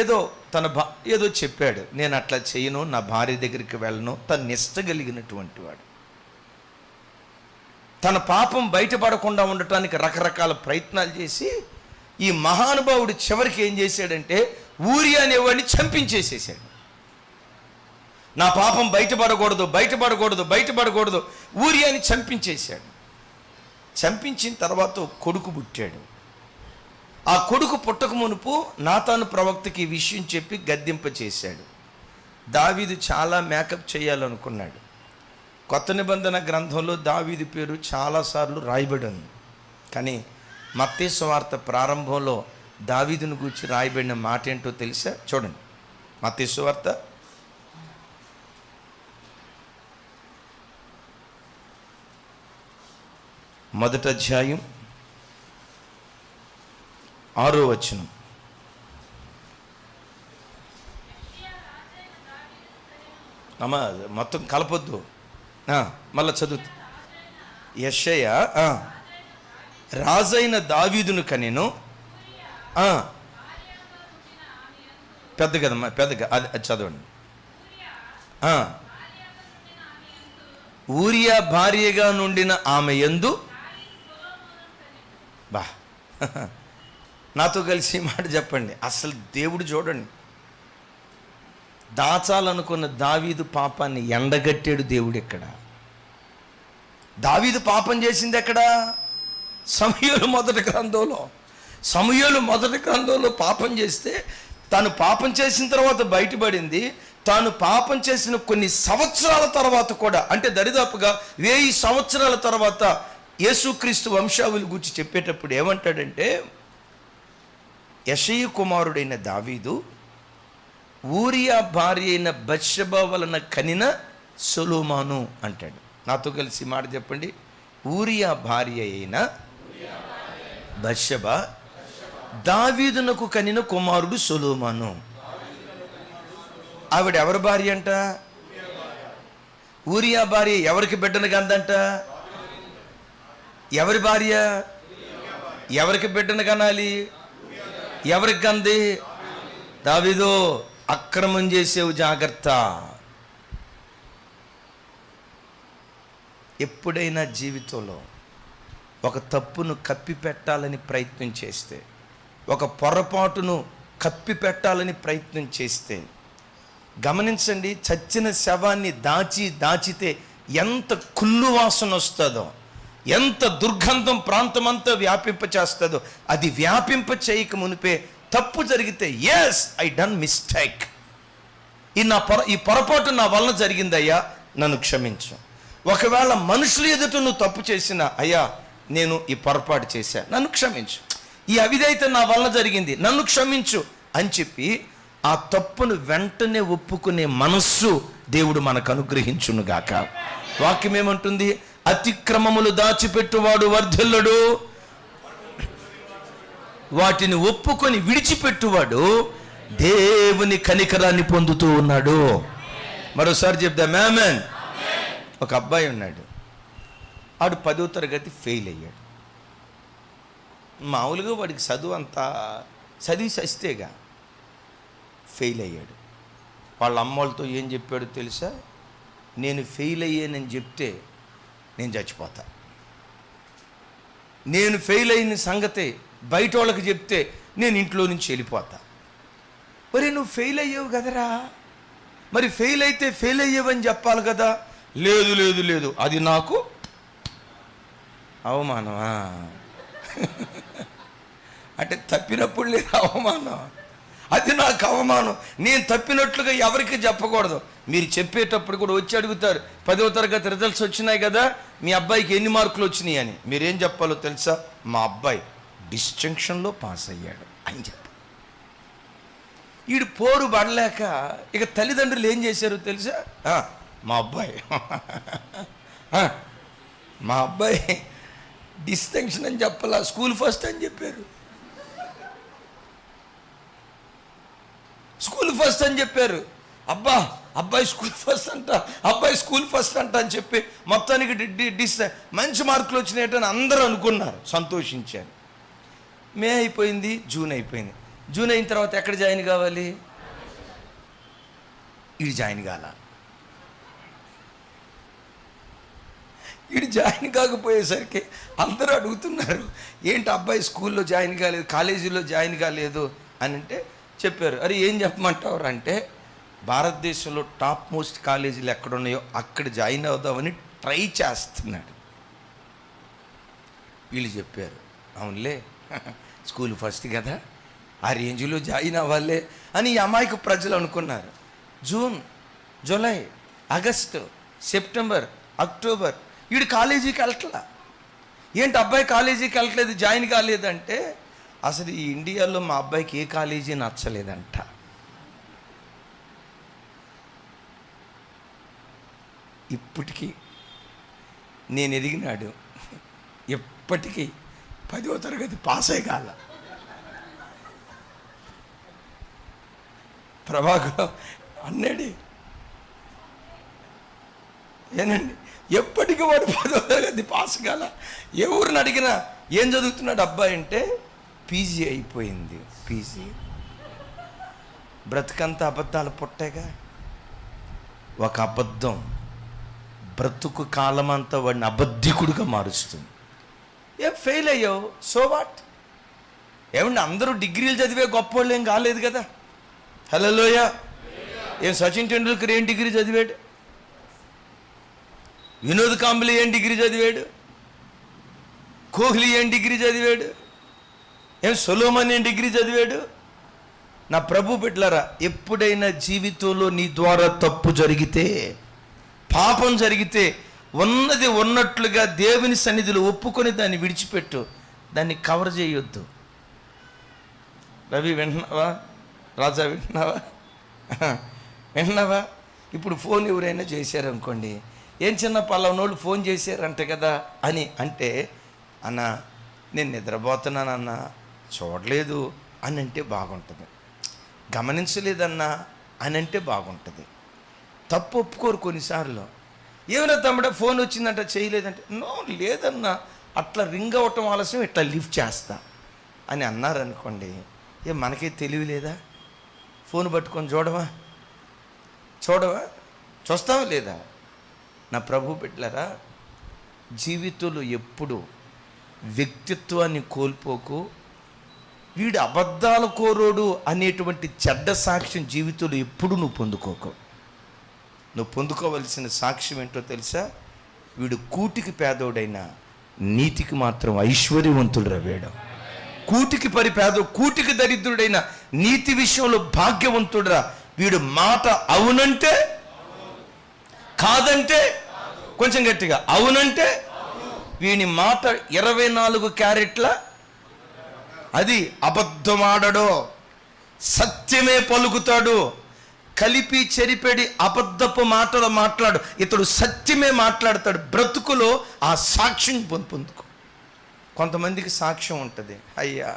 ఏదో చెప్పాడు, నేను అట్లా చేయను, నా భార్య దగ్గరికి వెళ్ళను. తను నిష్టగలిగినటువంటి వాడు. తన పాపం బయటపడకుండా ఉండటానికి రకరకాల ప్రయత్నాలు చేసి ఈ మహానుభావుడు చివరికి ఏం చేశాడంటే ఊరియా అనేవాడిని చంపించేసేసాడు. నా పాపం బయటపడకూడదు ఊరియాని చంపించేశాడు. చంపించిన తర్వాత కొడుకు పుట్టాడు. ఆ కొడుకు పుట్టక మునుపు నాతాను ప్రవక్తకి ఈ విషయం చెప్పి గద్దింప చేశాడు. దావీదు చాలా మేకప్ చేయాలనుకున్నాడు. కొత్త నిబంధన గ్రంథంలో దావీదు పేరు చాలాసార్లు రాయబడి ఉంది. కానీ మత్తయి సువార్త ప్రారంభంలో దావీదును గూర్చి రాయబడిన మాట ఏంటో తెలుసా? చూడండి, మత్తయి సువార్త 1వ అధ్యాయం 6వ వచనం. అమ్మా మొత్తం కలపొద్దు, మళ్ళా చదువు. యెషయా రాజైన దావీదును కనెను. పెద్దగా అది చదవండి. ఊరియా భార్యగా నుండిన ఆమె యందు నాతో కలిసి మాట చెప్పండి. అసలు దేవుడు చూడండి, దాచాలనుకున్న దావీదు పాపాన్ని ఎండగట్టాడు దేవుడు. ఎక్కడ దావీదు పాపం చేసింది? ఎక్కడ? సమూయేలు మొదటి గ్రంథంలో పాపం చేస్తే తాను పాపం చేసిన తర్వాత బయటపడింది. తాను పాపం చేసిన కొన్ని సంవత్సరాల తర్వాత కూడా, అంటే దరిదాపుగా 1000 సంవత్సరాల తర్వాత యేసుక్రీస్తు వంశావళి గురించి చెప్పేటప్పుడు ఏమంటాడంటే, యెషయి కుమారుడైన దావీదు ఊరియా భార్య అయిన బత్షెబ వలన కనిన సొలొమోను అంటాడు. నాతో కలిసి మాట చెప్పండి. ఊరియా భార్య అయిన బత్షెబ దావీదునకు కనిన కుమారుడు సొలొమోను. ఆవిడ ఎవరి భార్య అంట? ఊరియా భార్య ఎవరికి బిడ్డను కందంట? ఎవరి భార్య? ఎవరికి బిడ్డను కనాలి? ఎవరికి కంది? దావీదు అక్రమం చేసేవు, జాగ్రత్త. ఎప్పుడైనా జీవితంలో ఒక తప్పును కప్పిపెట్టాలని ప్రయత్నం చేస్తే, ఒక పొరపాటును కప్పిపెట్టాలని ప్రయత్నం చేస్తే, గమనించండి, చచ్చిన శవాన్ని దాచితే ఎంత కుళ్ళు వాసన వస్తుందో, ఎంత దుర్గంధం ప్రాంతమంతా వ్యాపింప చేస్తుందో. అది వ్యాపింప చేయక మునిపే తప్పు జరిగితే, ఎస్ ఐ డన్ మిస్టేక్, ఈ పొరపాటు నా వలన జరిగిందయ్యా, నన్ను క్షమించు. ఒకవేళ మనుషులు ఎదుట నువ్వు తప్పు చేసినా, అయ్యా నేను ఈ పొరపాటు చేశా, నన్ను క్షమించు. ఈ అవిధేయత నా వలన జరిగింది, నన్ను క్షమించు అని చెప్పి ఆ తప్పును వెంటనే ఒప్పుకునే మనస్సు దేవుడు మనకు అనుగ్రహించునుగాక. వాక్యం ఏమంటుంది? అతిక్రమములు దాచిపెట్టువాడు వర్ధిల్లడు, వాటిని ఒప్పుకొని విడిచిపెట్టువాడు దేవుని కనికరాన్ని పొందుతూ ఉన్నాడు. మరోసారి చెప్దాం, ఆమేన్. ఒక అబ్బాయి ఉన్నాడు, ఆడు 10వ తరగతి ఫెయిల్ అయ్యాడు. మామూలుగా వాడికి చదువు అంతా చదివి చస్తేగా ఫెయిల్ అయ్యాడు. వాళ్ళ అమ్మోళ్ళతో ఏం చెప్పాడు తెలుసా? నేను ఫెయిల్ అయ్యానని చెప్తే నేను చచ్చిపోతా, నేను ఫెయిల్ అయిన సంగతి బయట వాళ్ళకి చెప్తే నేను ఇంట్లో నుంచి వెళ్ళిపోతా. మరి నువ్వు ఫెయిల్ అయ్యావు కదరా, మరి ఫెయిల్ అయితే ఫెయిల్ అయ్యావని చెప్పాలి కదా. లేదు లేదు లేదు, అది నాకు అవమానమా? అంటే తప్పినప్పుడు లేదు అవమానం, అది నాకు అవమానం. నేను తప్పినట్లుగా ఎవరికి చెప్పకూడదు. మీరు చెప్పేటప్పుడు కూడా వచ్చి అడుగుతారు, 10వ తరగతి రిజల్ట్స్ వచ్చినాయి కదా, మీ అబ్బాయికి ఎన్ని మార్కులు వచ్చినాయి అని. మీరేం చెప్పాలో తెలుసా? మా అబ్బాయి డిస్టింక్షన్లో పాస్ అయ్యాడు అని చెప్పాలి. వీడు పోరు పడలేక ఇక తల్లిదండ్రులు ఏం చేశారు తెలుసా? మా అబ్బాయి డిస్టింక్షన్ అని చెప్పాలా, స్కూల్ ఫస్ట్ అని చెప్పారు. స్కూల్ ఫస్ట్ అని చెప్పారు. అబ్బాయి స్కూల్ ఫస్ట్ అంట, అబ్బాయి స్కూల్ ఫస్ట్ అంట అని చెప్పి మొత్తానికి మంచి మార్కులు వచ్చినాయటని అందరూ అనుకున్నారు, సంతోషించారు. మే అయిపోయింది, జూన్ అయిపోయింది. జూన్ అయిన తర్వాత ఎక్కడ జాయిన్ కావాలి? ఇది జాయిన్ కాల. ఇది జాయిన్ కాకపోయేసరికి అందరూ అడుగుతున్నారు, ఏంటి అబ్బాయి స్కూల్లో జాయిన్ కాలేదు, కాలేజీలో జాయిన్ కాలేదు అని. అంటే చెప్పారు, అరే ఏం చెప్పమంటారు అంటే, భారతదేశంలో టాప్ మోస్ట్ కాలేజీలు ఎక్కడున్నాయో అక్కడ జాయిన్ అవుదామని ట్రై చేస్తున్నాడు. వీళ్ళు చెప్పారు, అవునులే స్కూల్ ఫస్ట్ కదా, ఆ రేంజ్లో జాయిన్ అవ్వాలే అని ఈ అమాయక ప్రజలు అనుకున్నారు. June, July, August, September, October, వీడు కాలేజీకి వెళ్ళట్లా. ఏంటి అబ్బాయి కాలేజీకి వెళ్ళట్లేదు, జాయిన్ కాలేదంటే, అసలు ఈ ఇండియాలో మా అబ్బాయికి ఏ కాలేజీ నచ్చలేదంట. ఇప్పటికీ నేను ఎదిగినాడు, ఎప్పటికీ 10వ తరగతి పాస్ అయ్యగాల. ప్రభాకర్ అన్నాడు, ఏనండి ఎప్పటికీ వాడు 10వ తరగతి పాస్ కాల. ఎవరిని అడిగినా ఏం చదువుతున్నాడు అబ్బాయి అంటే, పీజీ అయిపోయింది. పీజీ బ్రతుకంతా అబద్ధాలు పుట్టాగా. ఒక అబద్ధం బ్రతుకు కాలమంతా వాడిని అబద్ధికుడిగా మారుస్తుంది. ఏం ఫెయిల్ అయ్యావు, సో వాట్? ఏమండి అందరూ డిగ్రీలు చదివే గొప్ప వాళ్ళు ఏం కాలేదు కదా. హల్లెలూయ. ఏం సచిన్ టెండూల్కర్ ఏం డిగ్రీ చదివాడు? వినోద్ కాంబ్లీ ఏం డిగ్రీ చదివాడు? కోహ్లీ ఏం డిగ్రీ చదివాడు? ఏం సొలోమన్ ఏం డిగ్రీ చదివాడు? నా ప్రభు బిడ్డలారా, ఎప్పుడైనా జీవితంలో నీ ద్వారా తప్పు జరిగితే, పాపం జరిగితే, ఉన్నది ఉన్నట్లుగా దేవుని సన్నిధిలో ఒప్పుకొని దాన్ని విడిచిపెట్టు, దాన్ని కవర్ చేయొద్దు. రవి వింటున్నావా? రాజా వింటున్నావా? వింటున్నావా? ఇప్పుడు ఫోన్ ఎవరైనా చేశారనుకోండి, ఏం చిన్న పలానోళ్ళు ఫోన్ చేశారంట కదా అని అంటే, అన్న నేను నిద్రపోతున్నానన్నా, చూడలేదు అని అంటే బాగుంటుంది. గమనించలేదన్నా అని అంటే బాగుంటుంది. తప్పు ఒప్పుకోరు కొన్నిసార్లు. ఏమైనా తమ్ముడా ఫోన్ వచ్చిందంట చేయలేదంటే, నో లేదన్నా, అట్లా రింగ్ అవ్వటం ఆలస్యం, ఇట్లా లిఫ్ట్ చేస్తా అని అన్నారనుకోండి, మనకే తెలివి లేదా? ఫోన్ పట్టుకొని చూడవా? చూస్తావా లేదా? నా ప్రభు బిడ్డలారా, జీవితంలో ఎప్పుడు వ్యక్తిత్వాన్ని కోల్పోకు. వీడు అబద్ధాల కోరోడు అనేటువంటి చెడ్డ సాక్ష్యం జీవితంలో ఎప్పుడు నువ్వు పొందుకోకు. నువ్వు పొందుకోవలసిన సాక్ష్యం ఏంటో తెలుసా? వీడు కూటికి పేదోడైనా నీతికి మాత్రం ఐశ్వర్యవంతుడు రవేడు. కూటికి దరిద్రుడైన నీతి విషయంలో భాగ్యవంతుడురా. వీడు మాట అవునంటే కాదంటే, కొంచెం గట్టిగా అవునంటే, వీని మాట 24 క్యారెట్ల, అది అబద్ధమాడడో సత్యమే పలుకుతాడు. కలిపి చెరిపెడి అబద్ధపు మాటలు మాట్లాడు, ఇతడు సత్యమే మాట్లాడతాడు. బ్రతుకులో ఆ సాక్ష్యం పొందుకో. కొంతమందికి సాక్ష్యం ఉంటుంది, అయ్యా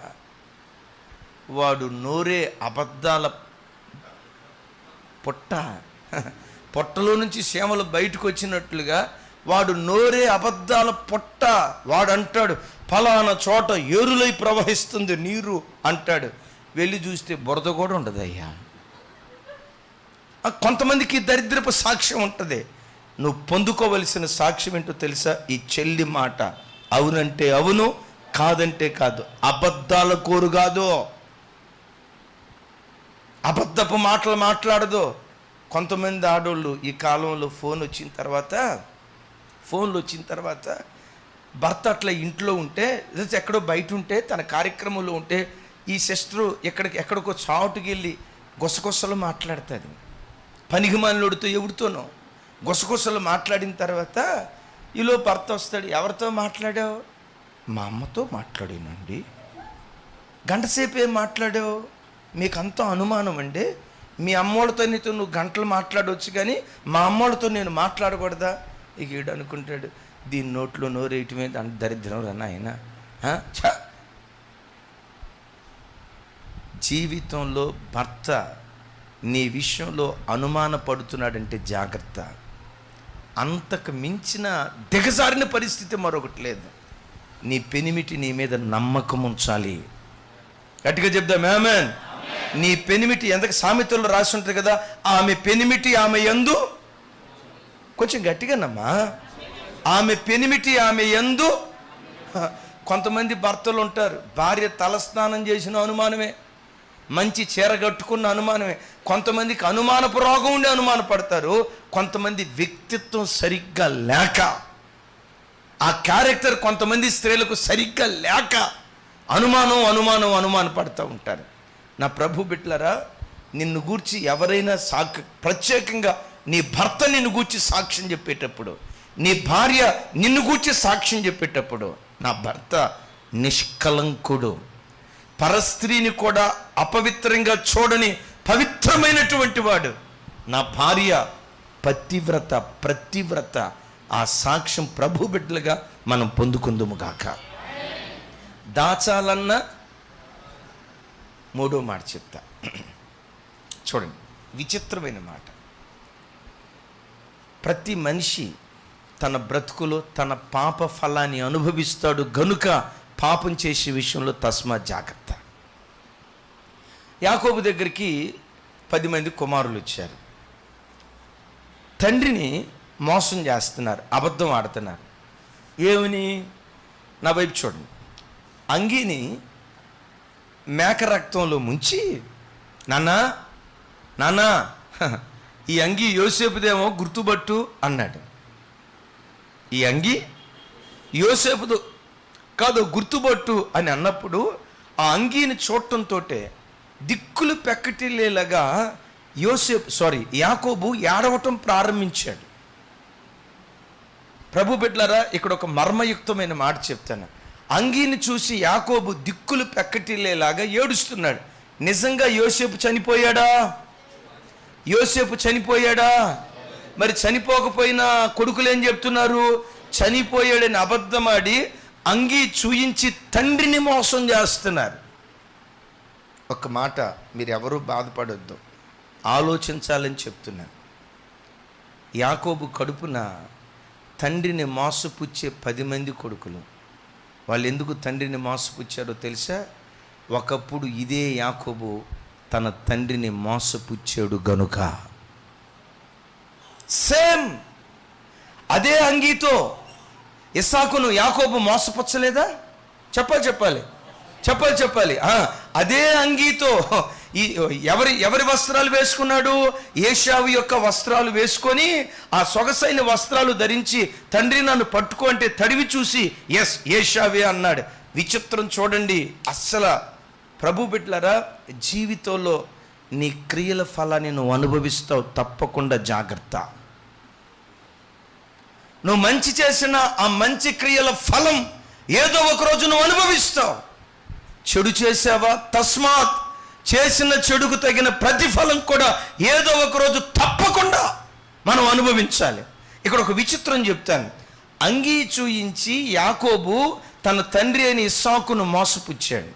వాడు నోరే అబద్ధాల పొట్టలో నుంచి సేమలు బయటకు వచ్చినట్లుగా వాడు నోరే అబద్ధాల పొట్ట. వాడు అంటాడు, ఫలానా చోట ఏరులై ప్రవహిస్తుంది నీరు అంటాడు. వెళ్ళి చూస్తే బురద కూడా ఉండదు అయ్యా. కొంతమందికి దరిద్రపు సాక్ష్యం ఉంటుంది. నువ్వు పొందుకోవలసిన సాక్ష్యం ఏంటో తెలుసా? ఈ చెల్లి మాట అవునంటే అవును, కాదంటే కాదు, అబద్ధాల కోరు కాదు, అబద్ధపు మాటలు మాట్లాడదు. కొంతమంది ఆడోళ్ళు ఈ కాలంలో ఫోన్లు వచ్చిన తర్వాత భర్త అట్లా ఇంట్లో ఉంటే, ఎక్కడో బయట ఉంటే, తన కార్యక్రమంలో ఉంటే, ఈ సిస్టరు ఎక్కడికో చాటుకి వెళ్ళి గుసగుసలు మాట్లాడుతుంది. పనికిమాలినోడితో ఎవరితోనో గుసగుసలు మాట్లాడిన తర్వాత ఈలో భర్త వస్తాడు. ఎవరితో మాట్లాడావు? మా అమ్మతో మాట్లాడానండి. గంటసేపు ఏం మాట్లాడావు? మీకు అంత అనుమానం అండి, మీ అమ్మోళ్ళతో నీతో నువ్వు గంటలు మాట్లాడవచ్చు కానీ మా అమ్మోళ్ళతో నేను మాట్లాడకూడదా? ఇక ఈడు అనుకుంటాడు, దీని నోట్లో నోరేయటమే దాని దరిద్రం రా నాయన. జీవితంలో భర్త నీ విషయంలో అనుమానపడుతున్నాడంటే జాగ్రత్త. అంతకు మించిన దిగజారిన పరిస్థితి మరొకటి లేదు. నీ పెనిమిటి నీ మీద నమ్మకం ఉంచాలి. గట్టిగా చెప్దాం ఆమేన్. నీ పెనిమిటి ఎంతకు సామెతల్లో రాసి ఉంటుంది కదా, ఆమె పెనిమిటి ఆమె యందు, కొంచెం గట్టిగా నమ్మా, ఆమె పెనిమిటి ఆమె యందు. కొంతమంది భర్తలు ఉంటారు, భార్య తలస్నానం చేసిన అనుమానమే, మంచి చీర కట్టుకున్న అనుమానమే. కొంతమందికి అనుమానపు రోగం ఉండి అనుమానపడతారు. కొంతమంది వ్యక్తిత్వం సరిగ్గా లేక, ఆ క్యారెక్టర్ కొంతమంది స్త్రీలకు సరిగ్గా లేక అనుమానపడుతూ ఉంటారు. నా ప్రభు బిడ్డలారా, నిన్ను గూర్చి ఎవరైనా ప్రత్యేకంగా నీ భర్త నిన్ను గూర్చి సాక్ష్యం చెప్పేటప్పుడు, నీ భార్య నిన్ను గూర్చి సాక్ష్యం చెప్పేటప్పుడు, నా భర్త నిష్కలంకుడు, పరస్త్రీని కూడా అపవిత్రంగా చూడని పవిత్రమైనటువంటి వాడు, నా భార్య ప్రతివ్రత, ఆ సాక్ష్యం ప్రభు బిడ్డలుగా మనం పొందుకుందుము గాక. దాచాలన్న మూడో మాట చెప్తా చూడండి, విచిత్రమైన మాట. ప్రతి మనిషి తన బ్రతుకులో తన పాప ఫలాన్ని అనుభవిస్తాడు గనుక పాపం చేసే విషయంలో తస్మా జాగ్రత్త. యాకోబు దగ్గరికి 10 మంది కుమారులు వచ్చారు. తండ్రిని మోసం చేస్తున్నారు, అబద్ధం ఆడుతున్నారు. ఏమని? నా వైపు చూడండి. అంగీని మేక రక్తంలో ముంచి, నాన్నా ఈ అంగీ యోసేపుదేమో గుర్తుపట్టు అన్నాడు. ఈ అంగీ యోసేపుదు కాదు, గుర్తుపట్టు అని అన్నప్పుడు ఆ అంగీని చూడటంతో దిక్కులు పెక్కటిల్లేలాగా యాకోబు ఏడవటం ప్రారంభించాడు. ప్రభు బిడ్డలారా, ఇక్కడ ఒక మర్మయుక్తమైన మాట చెప్తాను. అంగీని చూసి యాకోబు దిక్కులు పెక్కటిల్లేలాగా ఏడుస్తున్నాడు. నిజంగా యోసేపు చనిపోయాడా? మరి చనిపోకపోయినా కొడుకులు ఏం చెప్తున్నారు? చనిపోయాడని అబద్ధమాడి అంగీ చూయించి తండ్రిని మోసం చేస్తున్నారు. ఒక మాట మీరు ఎవరూ బాధపడొద్దు, ఆలోచించాలని చెప్తున్నాను. యాకోబు కడుపున తండ్రిని మోసపుచ్చే 10 మంది కొడుకులు. వాళ్ళు ఎందుకు తండ్రిని మోసపుచ్చారో తెలుసా? ఒకప్పుడు ఇదే యాకోబు తన తండ్రిని మోసపుచ్చాడు గనుక. సేమ్ అదే అంగీతో ఇస్సాకును యాకోబు మోసపుచ్చలేదా? చెప్పాలి. అదే అంగీతో ఎవరి వస్త్రాలు వేసుకున్నాడు? ఏశావు యొక్క వస్త్రాలు వేసుకొని ఆ సొగసైన వస్త్రాలు ధరించి తండ్రి నన్ను పట్టుకో అంటే తడివి చూసి ఎస్ ఏశావే అన్నాడు. విచిత్రం చూడండి. అస్సలు ప్రభు బిడ్డలారా, జీవితంలో నీ క్రియల ఫలాన్ని నువ్వు అనుభవిస్తావు, తప్పకుండా జాగ్రత్త. నువ్వు మంచి చేసిన ఆ మంచి క్రియల ఫలం ఏదో ఒక రోజు నువ్వు అనుభవిస్తావు. చెడు చేసావా? తస్మాత్ చేసిన చెడుకు తగిన ప్రతిఫలం కూడా ఏదో ఒక రోజు తప్పకుండా మనం అనుభవించాలి. ఇక్కడ ఒక విచిత్రం చెప్తాను. అంగీ చూయించి యాకోబు తన తండ్రి అయిన ఇస్సాకును మోసపుచ్చాడు.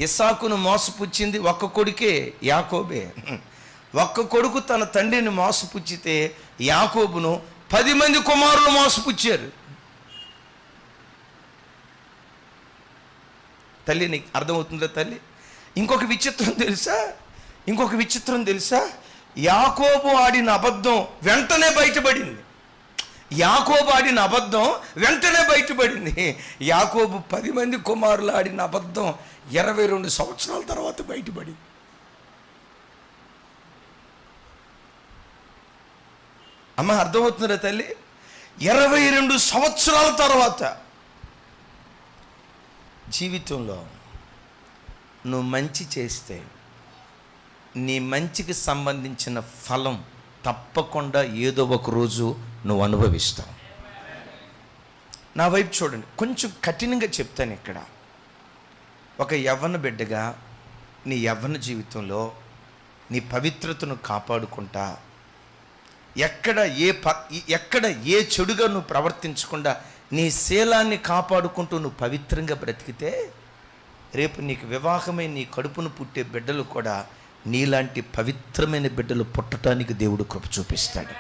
ఇస్సాకును మోసపుచ్చింది ఒక్క కొడుకే, యాకోబే. ఒక్క కొడుకు తన తండ్రిని మోసపుచ్చితే యాకోబును 10 మంది కుమారులు మోసపుచ్చారు. తల్లి, నీకు అర్థమవుతుందా తల్లి? ఇంకొక విచిత్రం తెలుసా? యాకోబు ఆడిన అబద్ధం వెంటనే బయటపడింది. యాకోబు ఆడిన అబద్ధం వెంటనే బయటపడింది. యాకోబు 10 మంది కుమారులు ఆడిన అబద్ధం 22 సంవత్సరాల తర్వాత బయటపడింది. అమ్మ అర్థమవుతుందా తల్లి? 22 సంవత్సరాల తర్వాత జీవితంలో నువ్వు మంచి చేస్తే నీ మంచికి సంబంధించిన ఫలం తప్పకుండా ఏదో ఒక రోజు నువ్వు అనుభవిస్తావు. నా వైపు చూడండి, కొంచెం కఠినంగా చెప్తాను. ఇక్కడ ఒక యవ్వన బిడ్డగా నీ యవ్వన జీవితంలో నీ పవిత్రతను కాపాడుకుంటా, ఎక్కడ ఏ చెడుగా నువ్వు ప్రవర్తించకుండా నీ శీలాన్ని కాపాడుకుంటూ నువ్వు పవిత్రంగా బ్రతికితే రేపు నీకు వివాహమై నీ కడుపును పుట్టే బిడ్డలు కూడా నీలాంటి పవిత్రమైన బిడ్డలు పుట్టడానికి దేవుడు కృప చూపిస్తాడు.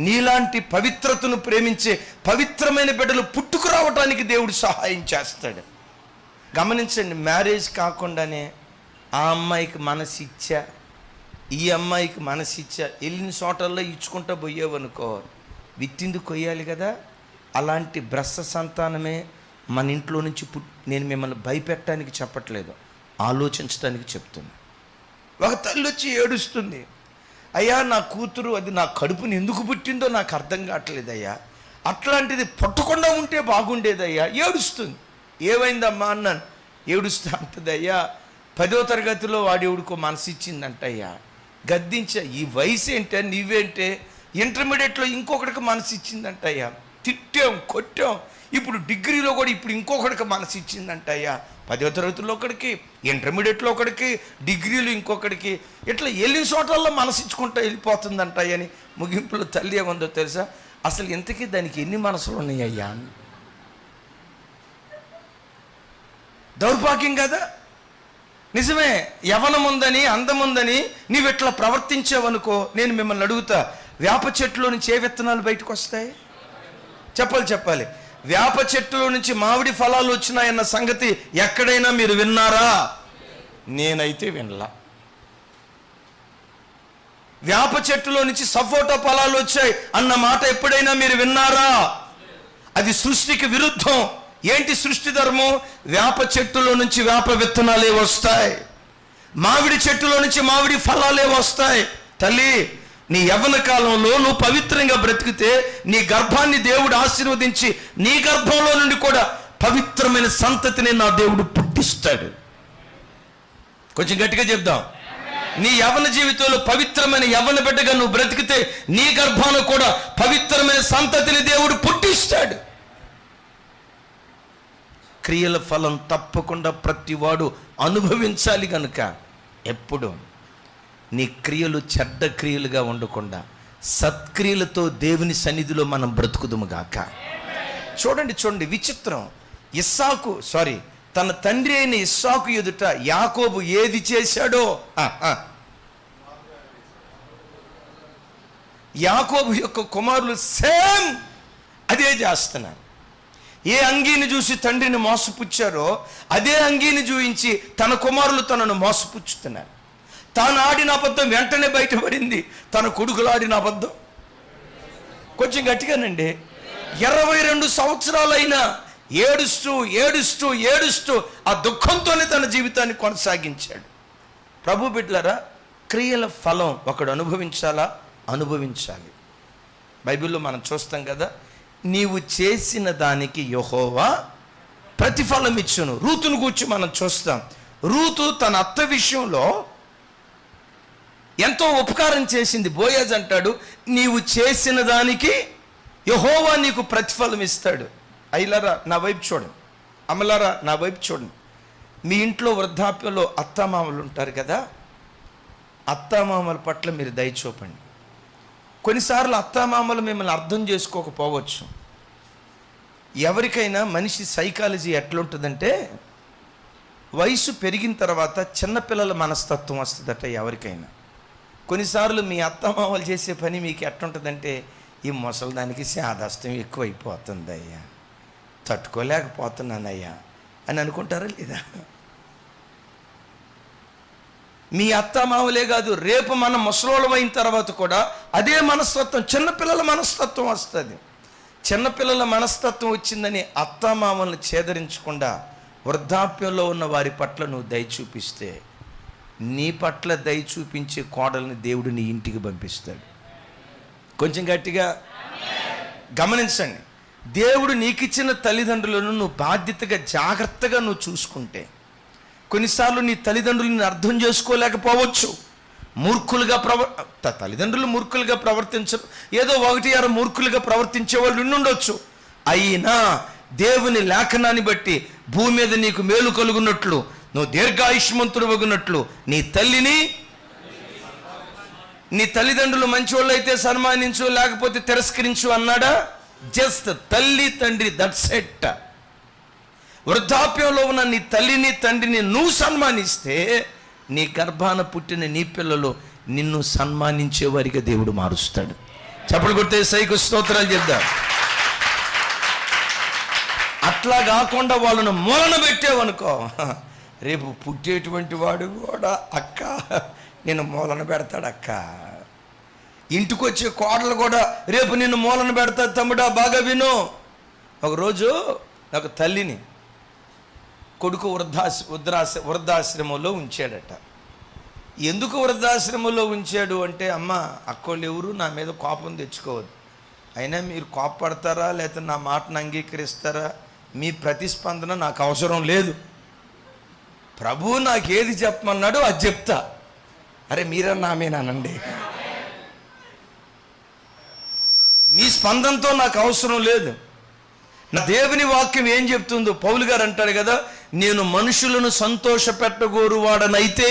నీలాంటి పవిత్రతను ప్రేమించే పవిత్రమైన బిడ్డలు పుట్టుకురావటానికి దేవుడు సహాయం చేస్తాడు. గమనించండి, మ్యారేజ్ కాకుండానే ఆ అమ్మాయికి మనసు ఇచ్చా, ఈ అమ్మాయికి మనసు ఇచ్చా, వెళ్ళిన చోటల్లో ఇచ్చుకుంటా పోయేవనుకో, విత్తింది కొయ్యాలి కదా. అలాంటి భ్రష్ట సంతానమే మన ఇంట్లో నుంచి నేను మిమ్మల్ని భయపెట్టడానికి చెప్పట్లేదు, ఆలోచించడానికి చెప్తున్నా. ఒక తల్లి వచ్చి ఏడుస్తుంది, అయ్యా నా కూతురు అది నా కడుపుని ఎందుకు పుట్టిందో నాకు అర్థం కావట్లేదయ్యా, అట్లాంటిది పుట్టకుండా ఉంటే బాగుండేదయ్యా, ఏడుస్తుంది. ఏమైందమ్మా అన్నాను. ఏడుస్తా అంటది, అయ్యా 10వ తరగతిలో వాడు ఎవడికో మనసు ఇచ్చిందంటయ్యా. గద్దించా, ఈ వయసు ఏంటే, నీవేంటే, ఇంటర్మీడియట్లో ఇంకొకటికి మనసు ఇచ్చిందంటయ్యా. తిట్టాం, కొట్టాం. ఇప్పుడు డిగ్రీలో కూడా ఇప్పుడు ఇంకొకటికి మనసు ఇచ్చిందంటయ్యా. 10వ తరగతిలో ఒకడికి, ఇంటర్మీడియట్లో ఒకడికి, డిగ్రీలు ఇంకొకడికి, ఇట్లా వెళ్ళిన చోట్లలో మనసు ఇచ్చుకుంటా వెళ్ళిపోతుందంటయ్యా అని ముగింపులో తల్లి ఏముందో తెలుసా, అసలు ఇంతకీ దానికి ఎన్ని మనసులు ఉన్నాయ్యా అని. దౌర్భాగ్యం కదా. నిజమే, యవ్వనం ఉందని అందం ఉందని నీవు ఇట్లా ప్రవర్తించావనుకో, నేను మిమ్మల్ని అడుగుతా, వేప చెట్టులో నుంచి ఏ విత్తనాలు బయటకు వస్తాయి? చెప్పాలి. వేప చెట్టులో నుంచి మామిడి ఫలాలు వచ్చినాయన్న సంగతి ఎక్కడైనా మీరు విన్నారా? నేనైతే వినలా. వేప చెట్టులో నుంచి సపోటా ఫలాలు వచ్చాయి అన్న మాట ఎప్పుడైనా మీరు విన్నారా? అది సృష్టికి విరుద్ధం. ఏంటి సృష్టి ధర్మం? వేప చెట్టులో నుంచి వేప విత్తనాలే వస్తాయి, మామిడి చెట్టులో నుంచి మామిడి ఫలాలే వస్తాయి. తల్లి, నీ యవ్వన కాలంలో నువ్వు పవిత్రంగా బ్రతికితే నీ గర్భాన్ని దేవుడు ఆశీర్వదించి నీ గర్భంలో నుండి కూడా పవిత్రమైన సంతతిని నా దేవుడు పుట్టిస్తాడు. కొంచెం గట్టిగా చెప్దాం. నీ యవ్వన జీవితంలో పవిత్రమైన యవ్వన బిడ్డగా నువ్వు బ్రతికితే నీ గర్భాన కూడా పవిత్రమైన సంతతిని దేవుడు పుట్టిస్తాడు. క్రియల ఫలం తప్పకుండా ప్రతివాడు అనుభవించాలి కనుక ఎప్పుడు నీ క్రియలు చెడ్డ క్రియలుగా ఉండకుండా సత్క్రియలతో దేవుని సన్నిధిలో మనం బ్రతుకుదుముగాక. చూడండి విచిత్రం. తన తండ్రి అయిన ఇస్సాకు ఎదుట యాకోబు ఏది చేశాడో, యాకోబు యొక్క కుమారులు సేమ్ అదే చేస్తున్నారు. ఏ అంగీని చూసి తండ్రిని మోసపుచ్చారో అదే అంగీని చూయించి తన కుమారులు తనను మోసపుచ్చుతున్నారు. తాను ఆడిన అబద్ధం వెంటనే బయటపడింది, తన కొడుకులు ఆడిన అబద్ధం. కొంచెం గట్టిగానండి. 22 సంవత్సరాలైనా ఏడుస్తూ ఆ దుఃఖంతోనే తన జీవితాన్ని కొనసాగించాడు. ప్రభు బిడ్డలారా, క్రియల ఫలం ఒకడు అనుభవించాలి. బైబిల్లో మనం చూస్తాం కదా, నీవు చేసిన దానికి యెహోవా ప్రతిఫలం ఇచ్చును. రూతును గూర్చి మనం చూస్తాం. రూతు తన అత్త విషయంలో ఎంతో ఉపకారం చేసింది. బోయాజ్ అంటాడు, నీవు చేసిన దానికి యెహోవా నీకు ప్రతిఫలం ఇస్తాడు. అయ్యలారా నా వైపు చూడండి, అమ్మలారా నా వైపు చూడండి. మీ ఇంట్లో వృద్ధాప్యంలో అత్తామామలు ఉంటారు కదా, అత్తామామల పట్ల మీరు దయ చూపండి. కొన్నిసార్లు అత్తామామలు మిమ్మల్ని అర్థం చేసుకోకపోవచ్చు. ఎవరికైనా మనిషి సైకాలజీ ఎట్లుంటుందంటే, వయసు పెరిగిన తర్వాత చిన్నపిల్లల మనస్తత్వం వస్తుందట ఎవరికైనా. కొన్నిసార్లు మీ అత్తమామలు చేసే పని మీకు ఎట్లుంటుందంటే, ఈ ముసలిదానికి శాదస్తం ఎక్కువైపోతుందయ్యా, తట్టుకోలేకపోతున్నానయ్యా అని అనుకుంటారా లేదా? మీ అత్తమామలే కాదు, రేపు మనం ముసలోళ్ళం అయిన తర్వాత కూడా అదే మనస్తత్వం చిన్నపిల్లల మనస్తత్వం వస్తుంది. చిన్నపిల్లల మనస్తత్వం వచ్చిందని అత్తామామల్ని ఛేదరించకుండా వృద్ధాప్యంలో ఉన్న వారి పట్ల నువ్వు దయ చూపిస్తే నీ పట్ల దయ చూపించే కోడల్ని దేవుడు నీ ఇంటికి పంపిస్తాడు. కొంచెం గట్టిగా గమనించండి. దేవుడు నీకిచ్చిన తల్లిదండ్రులను నువ్వు బాధ్యతగా జాగ్రత్తగా నువ్వు చూసుకుంటే, కొన్నిసార్లు నీ తల్లిదండ్రులను అర్థం చేసుకోలేకపోవచ్చు. మూర్ఖులుగా తల్లిదండ్రులు మూర్ఖులుగా ప్రవర్తించరు, ఏదో 1-6 మూర్ఖులుగా ప్రవర్తించే వాళ్ళు ఉండుండొచ్చు. అయినా దేవుని లేఖనాన్ని బట్టి భూమి మీద నీకు మేలు కలుగున్నట్లు, నువ్వు దీర్ఘాయుష్మంతుడు వగునట్లు నీ తల్లిదండ్రులు మంచివాళ్ళు అయితే సన్మానించు, లేకపోతే తిరస్కరించు అన్నాడా? జస్ట్ తల్లి తండ్రి, దట్స్ ఎట్. వృద్ధాప్యంలో ఉన్న నీ తల్లిని తండ్రిని నువ్వు సన్మానిస్తే నీ గర్భాన పుట్టిన నీ పిల్లలు నిన్ను సన్మానించే వారిగా దేవుడు మారుస్తాడు. చప్పట్లు కొడితే సైకు స్తోత్రాలు చెప్దాం. అట్లా కాకుండా వాళ్ళను మూలన పెట్టావనుకో, రేపు పుట్టేటువంటి వాడు కూడా అక్క నిన్ను మూలన పెడతాడు. అక్క ఇంటికి వచ్చే కోడలు కూడా రేపు నిన్ను మూలన పెడతాడు. తమ్ముడా బాగా విను. ఒకరోజు ఒక తల్లిని కొడుకు వృద్ధాశ్రమంలో ఉంచాడట. ఎందుకు వృద్ధాశ్రమంలో ఉంచాడు అంటే, అమ్మ అక్కోళ్ళు ఎవరు నా మీద కోపం తెచ్చుకోవద్దు, అయినా మీరు కోపపడతారా లేకపోతే నా మాటను అంగీకరిస్తారా, మీ ప్రతిస్పందన నాకు అవసరం లేదు. ప్రభువు నాకు ఏది చెప్పమన్నాడో అది చెప్తా. అరే మీరన్నా ఆమెనానండి, మీ స్పందనతో నాకు అవసరం లేదు. నా దేవుని వాక్యం ఏం చెప్తుందో పౌలు గారు అంటాడు కదా, నేను మనుషులను సంతోష పెట్టగోరువాడనైతే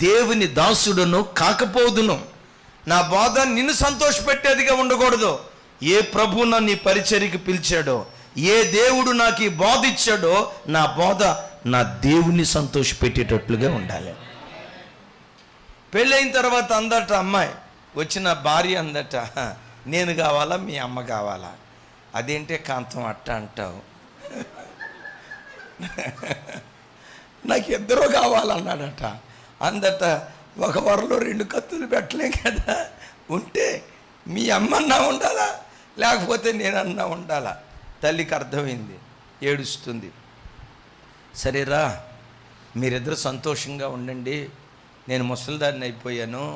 దేవుని దాసుడును కాకపోదును. నా బోధ నిన్ను సంతోషపెట్టేదిగా ఉండకూడదు. ఏ ప్రభు నన్ను ఈ పరిచర్యకి పిలిచాడో, ఏ దేవుడు నాకు ఈ బోధ ఇచ్చాడో, నా బోధ నా దేవుని సంతోషపెట్టేటట్లుగా ఉండాలి. పెళ్ళైన తర్వాత అందట అమ్మాయి వచ్చిన భార్య అందట, నేను కావాలా మీ అమ్మ కావాలా? అదేంటే కాంతం అట్ట అంటావు? నాకు ఇద్దరు కావాలన్నాడట. అందట ఒక వరలో 2 కత్తులు పెట్టలేం కదా, ఉంటే మీ అమ్మన్నా ఉండాలా లేకపోతే నేనన్నా ఉండాలా? తల్లికి అర్థమైంది, ఏడుస్తుంది. సరేరా మీరిద్దరు సంతోషంగా ఉండండి, నేను ముసలిదాన్ని అయిపోయాను,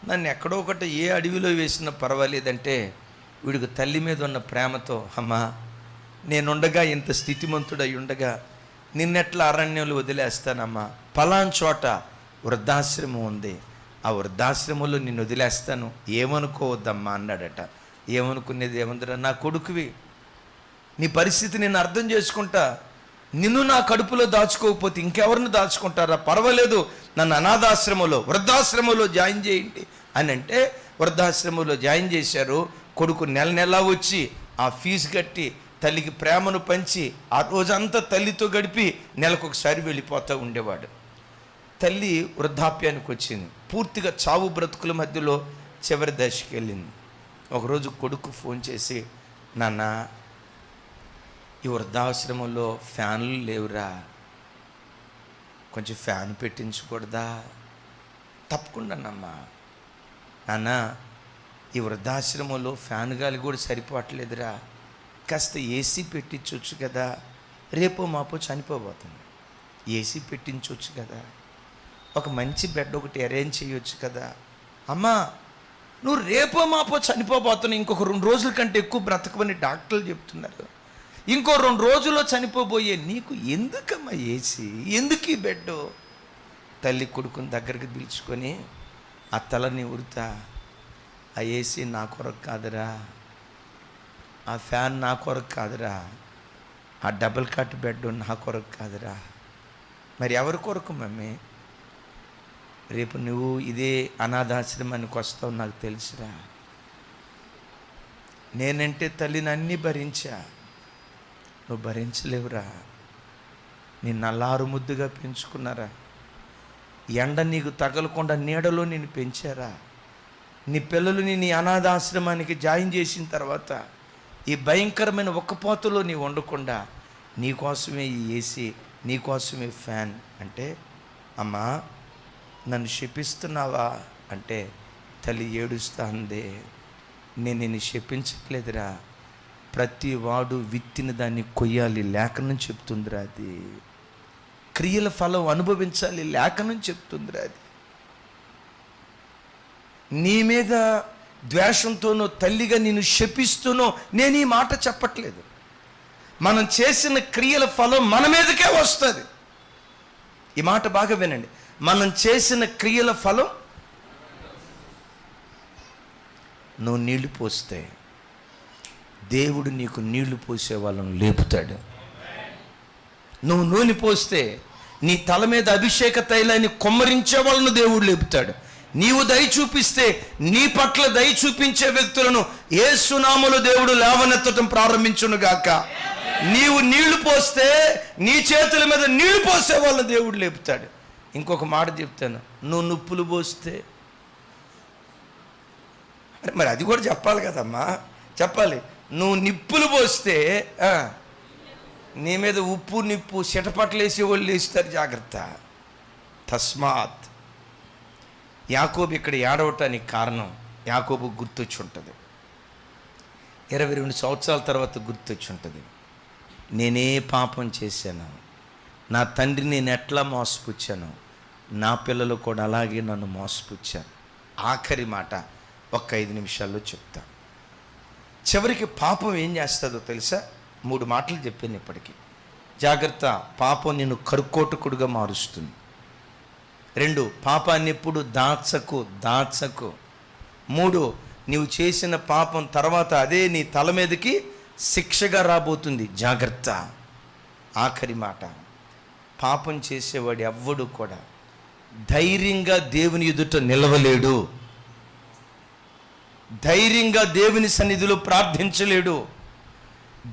నన్ను ఎక్కడో ఒకటి ఏ అడవిలో వేసినా పర్వాలేదంటే, వీడికి తల్లి మీద ఉన్న ప్రేమతో, అమ్మా నేనుండగా ఇంత స్థితిమంతుడై ఉండగా నిన్నెట్లా అరణ్యంలో వదిలేస్తానమ్మా, పలాన్ చోట వృద్ధాశ్రమం ఉంది, ఆ వృద్ధాశ్రమంలో నిన్ను వదిలేస్తాను, ఏమనుకోవద్దమ్మా అన్నాడట. ఏమనుకునేది ఏముందిరా, నా కొడుకువి, నీ పరిస్థితి నేను అర్థం చేసుకుంటా, నిన్ను నా కడుపులో దాచుకోకపోతే ఇంకెవరిని దాచుకుంటారా, పర్వాలేదు నన్ను అనాథాశ్రమంలో వృద్ధాశ్రమంలో జాయిన్ చేయండి అని అంటే వృద్ధాశ్రమంలో జాయిన్ చేశారు. కొడుకు నెల వచ్చి ఆ ఫీజు కట్టి తల్లికి ప్రేమను పంచి ఆ రోజంతా తల్లితో గడిపి నెలకొకసారి వెళ్ళిపోతూ ఉండేవాడు. తల్లి వృద్ధాప్యానికి వచ్చింది, పూర్తిగా చావు బ్రతుకుల మధ్యలో చివరి దశకి వెళ్ళింది. ఒకరోజు కొడుకు ఫోన్ చేసి, నాన్న ఈ వృద్ధాశ్రమంలో ఫ్యాన్లు లేవురా, కొంచెం ఫ్యాన్ పెట్టించకూడదా? తప్పకుండానమ్మా. నాన్న ఈ వృద్ధాశ్రమంలో ఫ్యాన్ గాలి కూడా సరిపోవట్లేదురా, కాస్త ఏసీ పెట్టించవచ్చు కదా, రేపో మాపో చనిపోబోతుంది, ఏసీ పెట్టించవచ్చు కదా, ఒక మంచి బెడ్ ఒకటి అరేంజ్ చేయొచ్చు కదా. అమ్మా నువ్వు రేపో మాపో చనిపోబోతున్నావు, ఇంకొక 2 రోజుల కంటే ఎక్కువ బ్రతకమని డాక్టర్లు చెప్తున్నారు, ఇంకో 2 రోజుల్లో చనిపోబోయే నీకు ఎందుకమ్మా ఏసీ, ఎందుకు ఈ బెడ్? తల్లి కొడుకుని దగ్గరికి పిలుచుకొని ఆ తలని ఉడతా, ఆ ఏసీ నా కొరకు కాదురా, ఆ ఫ్యాన్ నా కొరకు కాదురా, ఆ డబుల్ కాట్ బెడ్ నా కొరకు కాదురా, మరి ఎవరి కొరకు మమ్మీ? రేపు నువ్వు ఇదే అనాథాశ్రమానికి వస్తావు నాకు తెలుసురా, నేనంటే తల్లిని అన్నీ భరించా, నువ్వు భరించలేవురా, నిన్ను అల్లారు ముద్దుగా పెంచుకున్నారా, ఎండ నీకు తగలకుండా నీడలో నేను పెంచారా, నీ పిల్లలని నీ అనాథాశ్రమానికి జాయిన్ చేసిన తర్వాత ఈ భయంకరమైన ఒక్కపోతలో నీ ఉండకుండా నీకోసమే ఈ ఏసీ, నీకోసమే ఫ్యాన్ అంటే, అమ్మా నన్ను శపిస్తున్నావా అంటే, తల్లి ఏడుస్తా అందే, నేను నిన్ను శపించట్లేదురా, ప్రతి వాడు విత్తిన దాన్ని కొయ్యాలి, లేఖనం చెప్తుందిరా. అది క్రియల ఫలం అనుభవించాలి, లేఖనం చెప్తుందిరా. అది నీ మీద ద్వేషంతోనో తల్లిగా నిన్ను శపిస్తూనో నేను ఈ మాట చెప్పట్లేదు. మనం చేసిన క్రియల ఫలం మన మీదకే వస్తుంది. ఈ మాట బాగా వినండి, మనం చేసిన క్రియల ఫలం. నువ్వు నీళ్లు పోస్తే దేవుడు నీకు నీళ్లు పోసే వాళ్ళను లేపుతాడు. నువ్వు నూనె పోస్తే నీ తల మీద అభిషేక తైలాన్ని కొమ్మరించే వాళ్ళను దేవుడు లేపుతాడు. నీవు దయ చూపిస్తే నీ పట్ల దయ చూపించే వ్యక్తులను యేసు నామములో దేవుడు లేవనెత్తడం ప్రారంభించునుగాక. నీవు నీళ్లు పోస్తే నీ చేతుల మీద నీళ్లు పోసే వాళ్ళని దేవుడు లేపుతాడు. ఇంకొక మాట చెప్తాను, నువ్వు నిప్పులు పోస్తే, మరి అది కూడా చెప్పాలి కదమ్మా, చెప్పాలి. నువ్వు నిప్పులు పోస్తే నీ మీద ఉప్పు నిప్పు చిటపట్లేసి వాళ్ళు వేస్తారు, జాగ్రత్త. తస్మాత్. యాకోబు ఇక్కడ ఏడవటానికి కారణం, యాకోబు గుర్తొచ్చి ఉంటుంది, 22 సంవత్సరాల తర్వాత గుర్తొచ్చి ఉంటుంది. నేనే పాపం చేశాను, నా తండ్రి నేను ఎట్లా మోసపుచ్చాను, నా పిల్లలు కూడా అలాగే నన్ను మోసపుచ్చాను. ఆఖరి మాట ఒక్క 5 నిమిషాల్లో చెప్తా. చివరికి పాపం ఏం చేస్తుందో తెలుసా? 3 మాటలు చెప్పాను ఇప్పటికీ, జాగ్రత్త. పాపం నిన్ను కరుకోటకుడుగా మారుస్తుంది. 2, పాపాన్ని ఎప్పుడు దాచకు. 3, నీవు చేసిన పాపం తర్వాత అదే నీ తల మీదకి శిక్షగా రాబోతుంది, జాగ్రత్త. ఆఖరి మాట, పాపం చేసేవాడు ఎవ్వడు కూడా ధైర్యంగా దేవుని ఎదుట నిలవలేడు, ధైర్యంగా దేవుని సన్నిధిలో ప్రార్థించలేడు,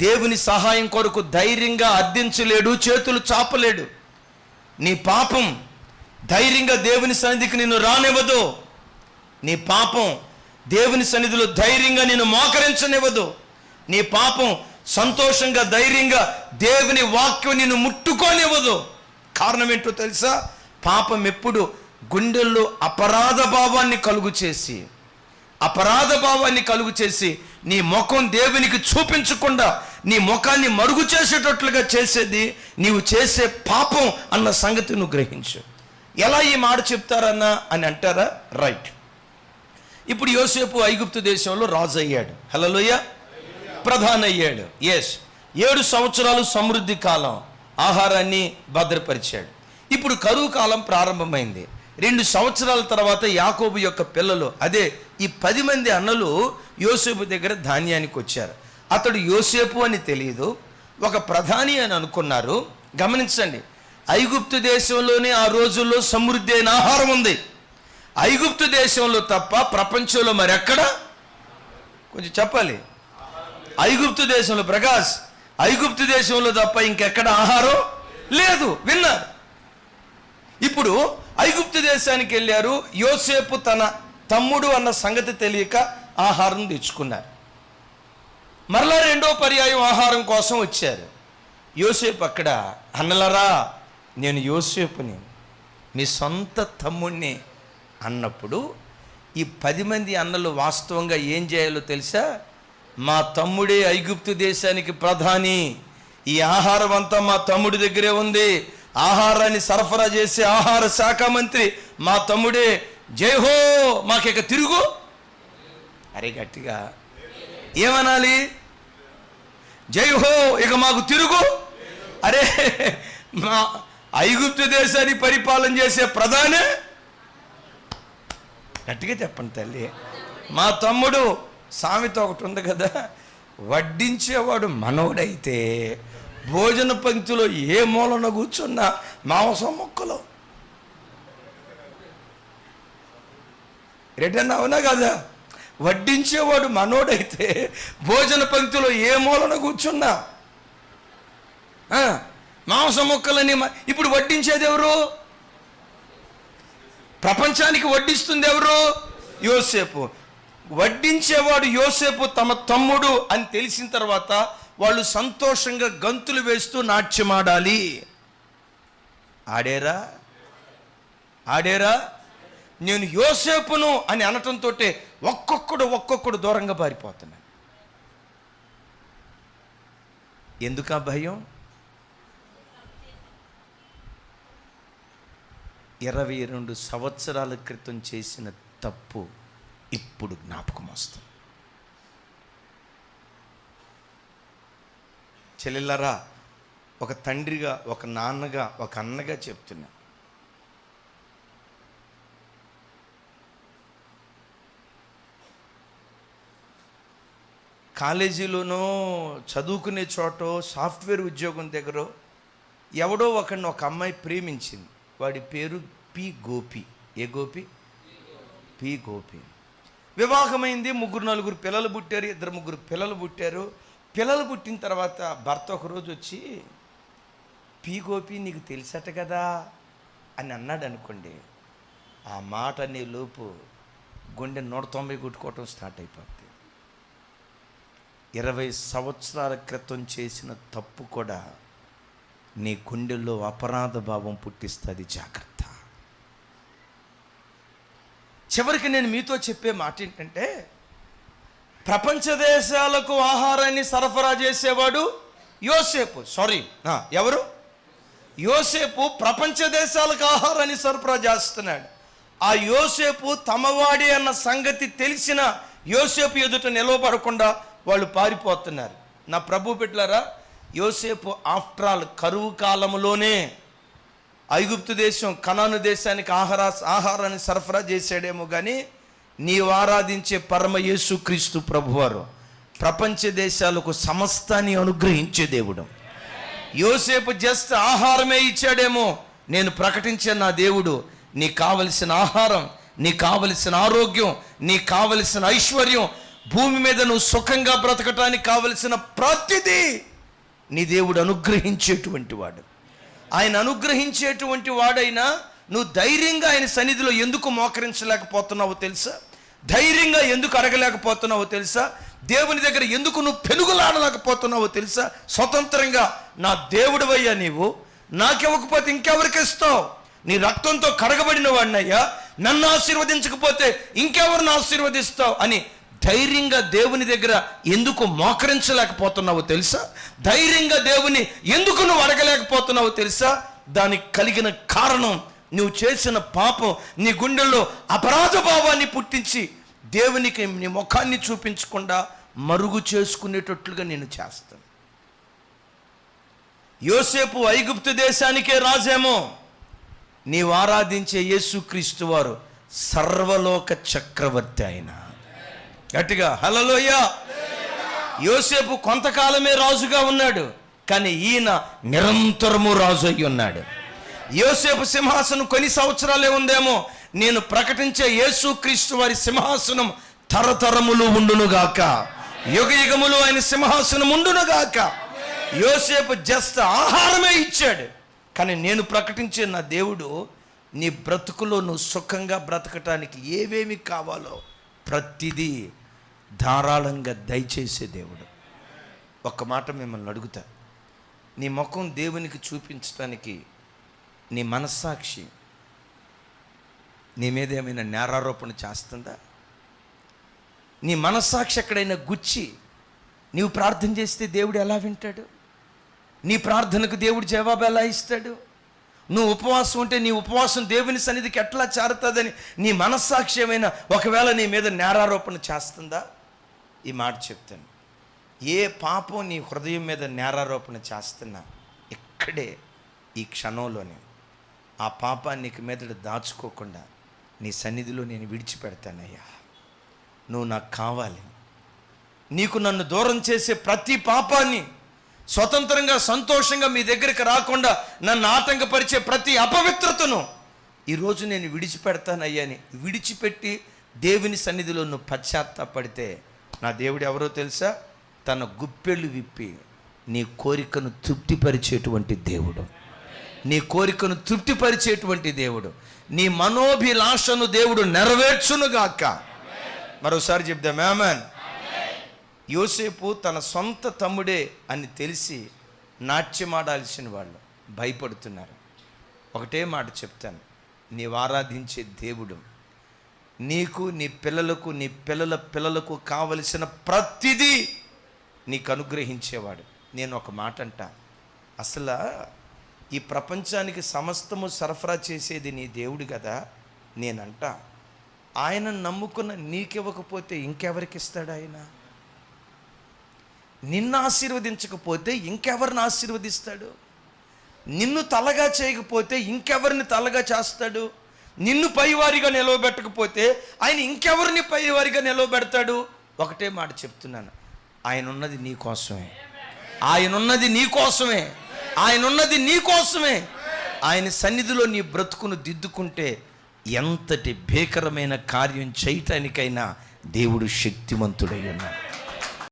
దేవుని సహాయం కొరకు ధైర్యంగా అర్థించలేడు, చేతులు చాపలేడు. నీ పాపం ధైర్యంగా దేవుని సన్నిధికి నిన్ను రానివ్వదు. నీ పాపం దేవుని సన్నిధిలో ధైర్యంగా నిన్ను మోకరించనివ్వదు. నీ పాపం సంతోషంగా ధైర్యంగా దేవుని వాక్యం నిన్ను ముట్టుకోనివ్వదు. కారణం ఏంటో తెలుసా? పాపం ఎప్పుడు గుండెల్లో అపరాధ భావాన్ని కలుగు చేసి నీ ముఖం దేవునికి చూపించకుండా నీ ముఖాన్ని మరుగు చేసేటట్లుగా చేసేది నీవు చేసే పాపం అన్న సంగతి నువ్వు గ్రహించు. ఎలా ఈ మాట చెప్తారన్నా అని అంటారా? రైట్. ఇప్పుడు యోసేపు ఐగుప్తు దేశంలో రాజు అయ్యాడు, హల్లెలూయా, ప్రధాని అయ్యాడు. 7 సంవత్సరాలు సమృద్ధి కాలం, ఆహారాన్ని భద్రపరిచాడు. ఇప్పుడు కరువు కాలం ప్రారంభమైంది. 2 సంవత్సరాల తర్వాత యాకోబు యొక్క పిల్లలు, అదే ఈ 10 మంది అన్నలు యోసేపు దగ్గర ధాన్యానికి వచ్చారు. అతడు యోసేపు అని తెలియదు, ఒక ప్రధాని అని అనుకున్నారు. గమనించండి, ఐగుప్తు దేశంలోనే ఆ రోజుల్లో సమృద్ధి అయిన ఆహారం ఉంది. ఐగుప్తు దేశంలో తప్ప ప్రపంచంలో మరెక్కడ, కొంచెం చెప్పాలి, ఐగుప్తు దేశంలో, ప్రకాష్, ఐగుప్తు దేశంలో తప్ప ఇంకెక్కడ ఆహారం లేదు. విన్నారు? ఇప్పుడు ఐగుప్తు దేశానికి వెళ్ళారు. యోసేపు తన తమ్ముడు అన్న సంగతి తెలియక ఆహారం తెచ్చుకున్నారు. మరలా 2వ పర్యాయం ఆహారం కోసం వచ్చారు. యోసేపు అక్కడ, అన్నలరా, నేను యోసేపుని, మీ సొంత తమ్ముడిని అన్నప్పుడు ఈ 10 మంది అన్నలు వాస్తవంగా ఏం చేయాలో తెలుసా? మా తమ్ముడే ఐగుప్తు దేశానికి ప్రధాని, ఈ ఆహారం అంతా మా తమ్ముడి దగ్గరే ఉంది, ఆహారాన్ని సరఫరా చేసే ఆహార శాఖ మంత్రి మా తమ్ముడే, జై హో, మాకిక తిరుగు. అరే గట్టిగా ఏమనాలి? జై హో, ఇక మాకు తిరుగు. అరే, మా ఐగుప్తు దేశాన్ని పరిపాలన చేసే ప్రధాని, గట్టిగా చెప్పండి తల్లి. మా తమ్ముడు, సామెత ఒకటి ఉంది కదా, వడ్డించేవాడు మనోడైతే భోజన పంక్తిలో ఏ మూలన కూర్చున్నా మాంసం మొక్కలు. రిటర్న్ అవునా కదా? వడ్డించేవాడు మనోడైతే భోజన పంక్తిలో ఏ మూలన కూర్చున్నా మాంసం మొక్కలని. ఇప్పుడు వడ్డించేది ఎవరు? ప్రపంచానికి వడ్డిస్తుంది ఎవరు? యోసేపు. వడ్డించేవాడు యోసేపు తమ తమ్ముడు అని తెలిసిన తర్వాత వాళ్ళు సంతోషంగా గంతులు వేస్తూ నాట్యమాడాలి. ఆడేరా? నేను యోసేపును అని అనటంతో ఒక్కొక్కడు దూరంగా పారిపోతున్నాడు. ఎందుకా భయం? 22 సంవత్సరాల క్రితం చేసిన తప్పు ఇప్పుడు జ్ఞాపకం వస్తుంది. చెల్లెళ్ళారా, ఒక తండ్రిగా, ఒక నాన్నగా, ఒక అన్నగా చెప్తున్నా, కాలేజీలోనో చదువుకునే చోటో సాఫ్ట్వేర్ ఉద్యోగం దగ్గర ఎవడో ఒకడిని ఒక అమ్మాయి ప్రేమించింది. వాడి పేరు పి గోపి. ఏ గోపి? పి గోపి. వివాహమైంది, 3-4 పిల్లలు పుట్టారు, 2-3 పిల్లలు పుట్టారు. పిల్లలు పుట్టిన తర్వాత భర్త ఒకరోజు వచ్చి, పి గోపి నీకు తెలుసట కదా అని అన్నాడు అనుకోండి. ఆ మాట అనే లోపు గుండె 190 కొట్టుకోవటం స్టార్ట్ అయిపోద్ది. 20 సంవత్సరాల క్రితం చేసిన తప్పు కూడా నీ గుండెల్లో అపరాధ భావం పుట్టిస్తుంది. జాగ్రత్త. చివరికి నేను మీతో చెప్పే మాట ఏంటంటే, ప్రపంచ దేశాలకు ఆహారాన్ని సరఫరా చేసేవాడు యోసేపు. ఎవరు? యోసేపు ప్రపంచ దేశాలకు ఆహారాన్ని సరఫరా చేస్తున్నాడు. ఆ యోసేపు తమవాడి అన్న సంగతి తెలిసిన యోసేపు ఎదుట నిలవబడకుండా వాళ్ళు పారిపోతున్నారు. నా ప్రభు బిడ్డలారా, యోసేపు ఆఫ్టర్ ఆల్ కరువు కాలంలోనే ఐగుప్తు దేశం, కనాను దేశానికి ఆహారాన్ని సరఫరా చేశాడేమో కానీ నీవు ఆరాధించే పరమ యేసుక్రీస్తు ప్రభువారు ప్రపంచ దేశాలకు సమస్తాన్ని అనుగ్రహించే దేవుడు. యోసేపు జస్ట్ ఆహారమే ఇచ్చాడేమో. నేను ప్రకటించే నా దేవుడు నీకు కావలసిన ఆహారం, నీకు కావలసిన ఆరోగ్యం, నీకు కావలసిన ఐశ్వర్యం, భూమి మీద నువ్వు సుఖంగా బ్రతకటానికి కావలసిన ప్రతిదీ నీ దేవుడు అనుగ్రహించేటువంటి వాడు. ఆయన అనుగ్రహించేటువంటి వాడైనా నువ్వు ధైర్యంగా ఆయన సన్నిధిలో ఎందుకు మోకరించలేకపోతున్నావో తెలుసా? ధైర్యంగా ఎందుకు అడగలేకపోతున్నావో తెలుసా? దేవుని దగ్గర ఎందుకు నువ్వు పెనుగులాడలేకపోతున్నావో తెలుసా? స్వతంత్రంగా నా దేవుడివయ్యా, నీవు నాకివ్వకపోతే ఇంకెవరికి ఇస్తావు? నీ రక్తంతో కడగబడిన వాడినయ్యా, నన్ను ఆశీర్వదించకపోతే ఇంకెవరిని ఆశీర్వదిస్తావు అని ధైర్యంగా దేవుని దగ్గర ఎందుకు మోకరించలేకపోతున్నావో తెలుసా? ధైర్యంగా దేవుని ఎందుకు నువ్వు అడగలేకపోతున్నావో తెలుసా? దానికి కలిగిన కారణం నువ్వు చేసిన పాపం నీ గుండెల్లో అపరాధ భావాన్ని పుట్టించి దేవునికి నీ ముఖాన్ని చూపించకుండా మరుగు చేసుకునేటట్లుగా నేను చేస్తాను. యోసేపు ఐగుప్తు దేశానికే రాజేమో, నీవు ఆరాధించే యేసుక్రీస్తు వారు సర్వలోక చక్రవర్తి అయిన. గట్టిగా హల్లెలూయా. యోసేపు కొంతకాలమే రాజుగా ఉన్నాడు, కానీ ఈయన నిరంతరము రాజు అయి ఉన్నాడు. యోసేపు సింహాసనం కొన్ని సంవత్సరాలే ఉందేమో, నేను ప్రకటించే యేసుక్రీస్తు వారి సింహాసనం తరతరములు ఉండునుగాక, యుగయుగములు ఆయన సింహాసనం ఉండునుగాక. యోసేపు జస్ట్ ఆహారమే ఇచ్చాడు, కానీ నేను ప్రకటించే నా దేవుడు నీ బ్రతుకులో నువ్వు సుఖంగా బ్రతకటానికి ఏవేమి కావాలో ప్రతిదీ ధారాళంగా దయచేసే దేవుడు. ఒక్క మాట మిమ్మల్ని అడుగుతా, నీ ముఖం దేవునికి చూపించడానికి నీ మనస్సాక్షి నీ మీద ఏమైనా నేరారోపణ చేస్తుందా? నీ మనస్సాక్షి ఎక్కడైనా గుచ్చి నీవు ప్రార్థన చేస్తే దేవుడు ఎలా వింటాడు? నీ ప్రార్థనకు దేవుడు జవాబు ఎలా ఇస్తాడు? నువ్వు ఉపవాసం ఉంటే నీ ఉపవాసం దేవుని సన్నిధికి ఎట్లా చేరుతుందని నీ మనస్సాక్షి ఏమైనా ఒకవేళ నీ మీద నేరారోపణ చేస్తుందా? ఈ మాట చెప్తాను, ఏ పాపం నీ హృదయం మీద నేరారోపణ చేస్తున్నా ఇక్కడే ఈ క్షణంలోనే ఆ పాపాన్ని నీకు మీదట దాచుకోకుండా నీ సన్నిధిలో నేను విడిచిపెడతానయ్యా, నువ్వు నాకు కావాలి. నీకు నన్ను దూరం చేసే ప్రతి పాపాన్ని, స్వతంత్రంగా సంతోషంగా మీ దగ్గరికి రాకుండా నన్ను ఆటంకపరిచే ప్రతి అపవిత్రతను ఈరోజు నేను విడిచిపెడతానయ్యా అని విడిచిపెట్టి దేవుని సన్నిధిలో నువ్వు పశ్చాత్తాపడితే నా దేవుడు ఎవరో తెలుసా? తన గుప్పెళ్ళు విప్పి నీ కోరికను తృప్తిపరిచేటువంటి దేవుడు, నీ కోరికను తృప్తిపరిచేటువంటి దేవుడు, నీ మనోభిలాషను దేవుడు నెరవేర్చునుగాక. మరోసారి చెప్దాం ఆమేన్. యోసేపు తన సొంత తమ్ముడే అని తెలిసి నాట్యమాడాల్సిన వాళ్ళు భయపడుతున్నారు. ఒకటే మాట చెప్తాను, నీవు ఆరాధించే దేవుడు నీకు, నీ పిల్లలకు, నీ పిల్లల పిల్లలకు కావలసిన ప్రతిదీ నీకు అనుగ్రహించేవాడు. నేను ఒక మాట అంటా, అసలు ఈ ప్రపంచానికి సమస్తము సరఫరా చేసేది నీ దేవుడు కదా. నేనంట, ఆయన నమ్ముకున్న నీకివ్వకపోతే ఇంకెవరికి ఇస్తాడు ఆయన? నిన్ను ఆశీర్వదించకపోతే ఇంకెవరిని ఆశీర్వదిస్తాడు? నిన్ను తలగా చేయకపోతే ఇంకెవరిని తలగా చేస్తాడు? నిన్ను పైవారిగా నిలవబెట్టకపోతే ఆయన ఇంకెవరిని పైవారిగా నిలవబెడతాడు? ఒకటే మాట చెప్తున్నాను, ఆయన ఉన్నది నీ కోసమే, ఆయన ఉన్నది నీ కోసమే, ఆయన ఉన్నది నీ కోసమే. ఆయన సన్నిధిలో నీ బ్రతుకును దిద్దుకుంటే ఎంతటి భీకరమైన కార్యం చేయటానికైనా దేవుడు శక్తిమంతుడై ఉన్నాడు.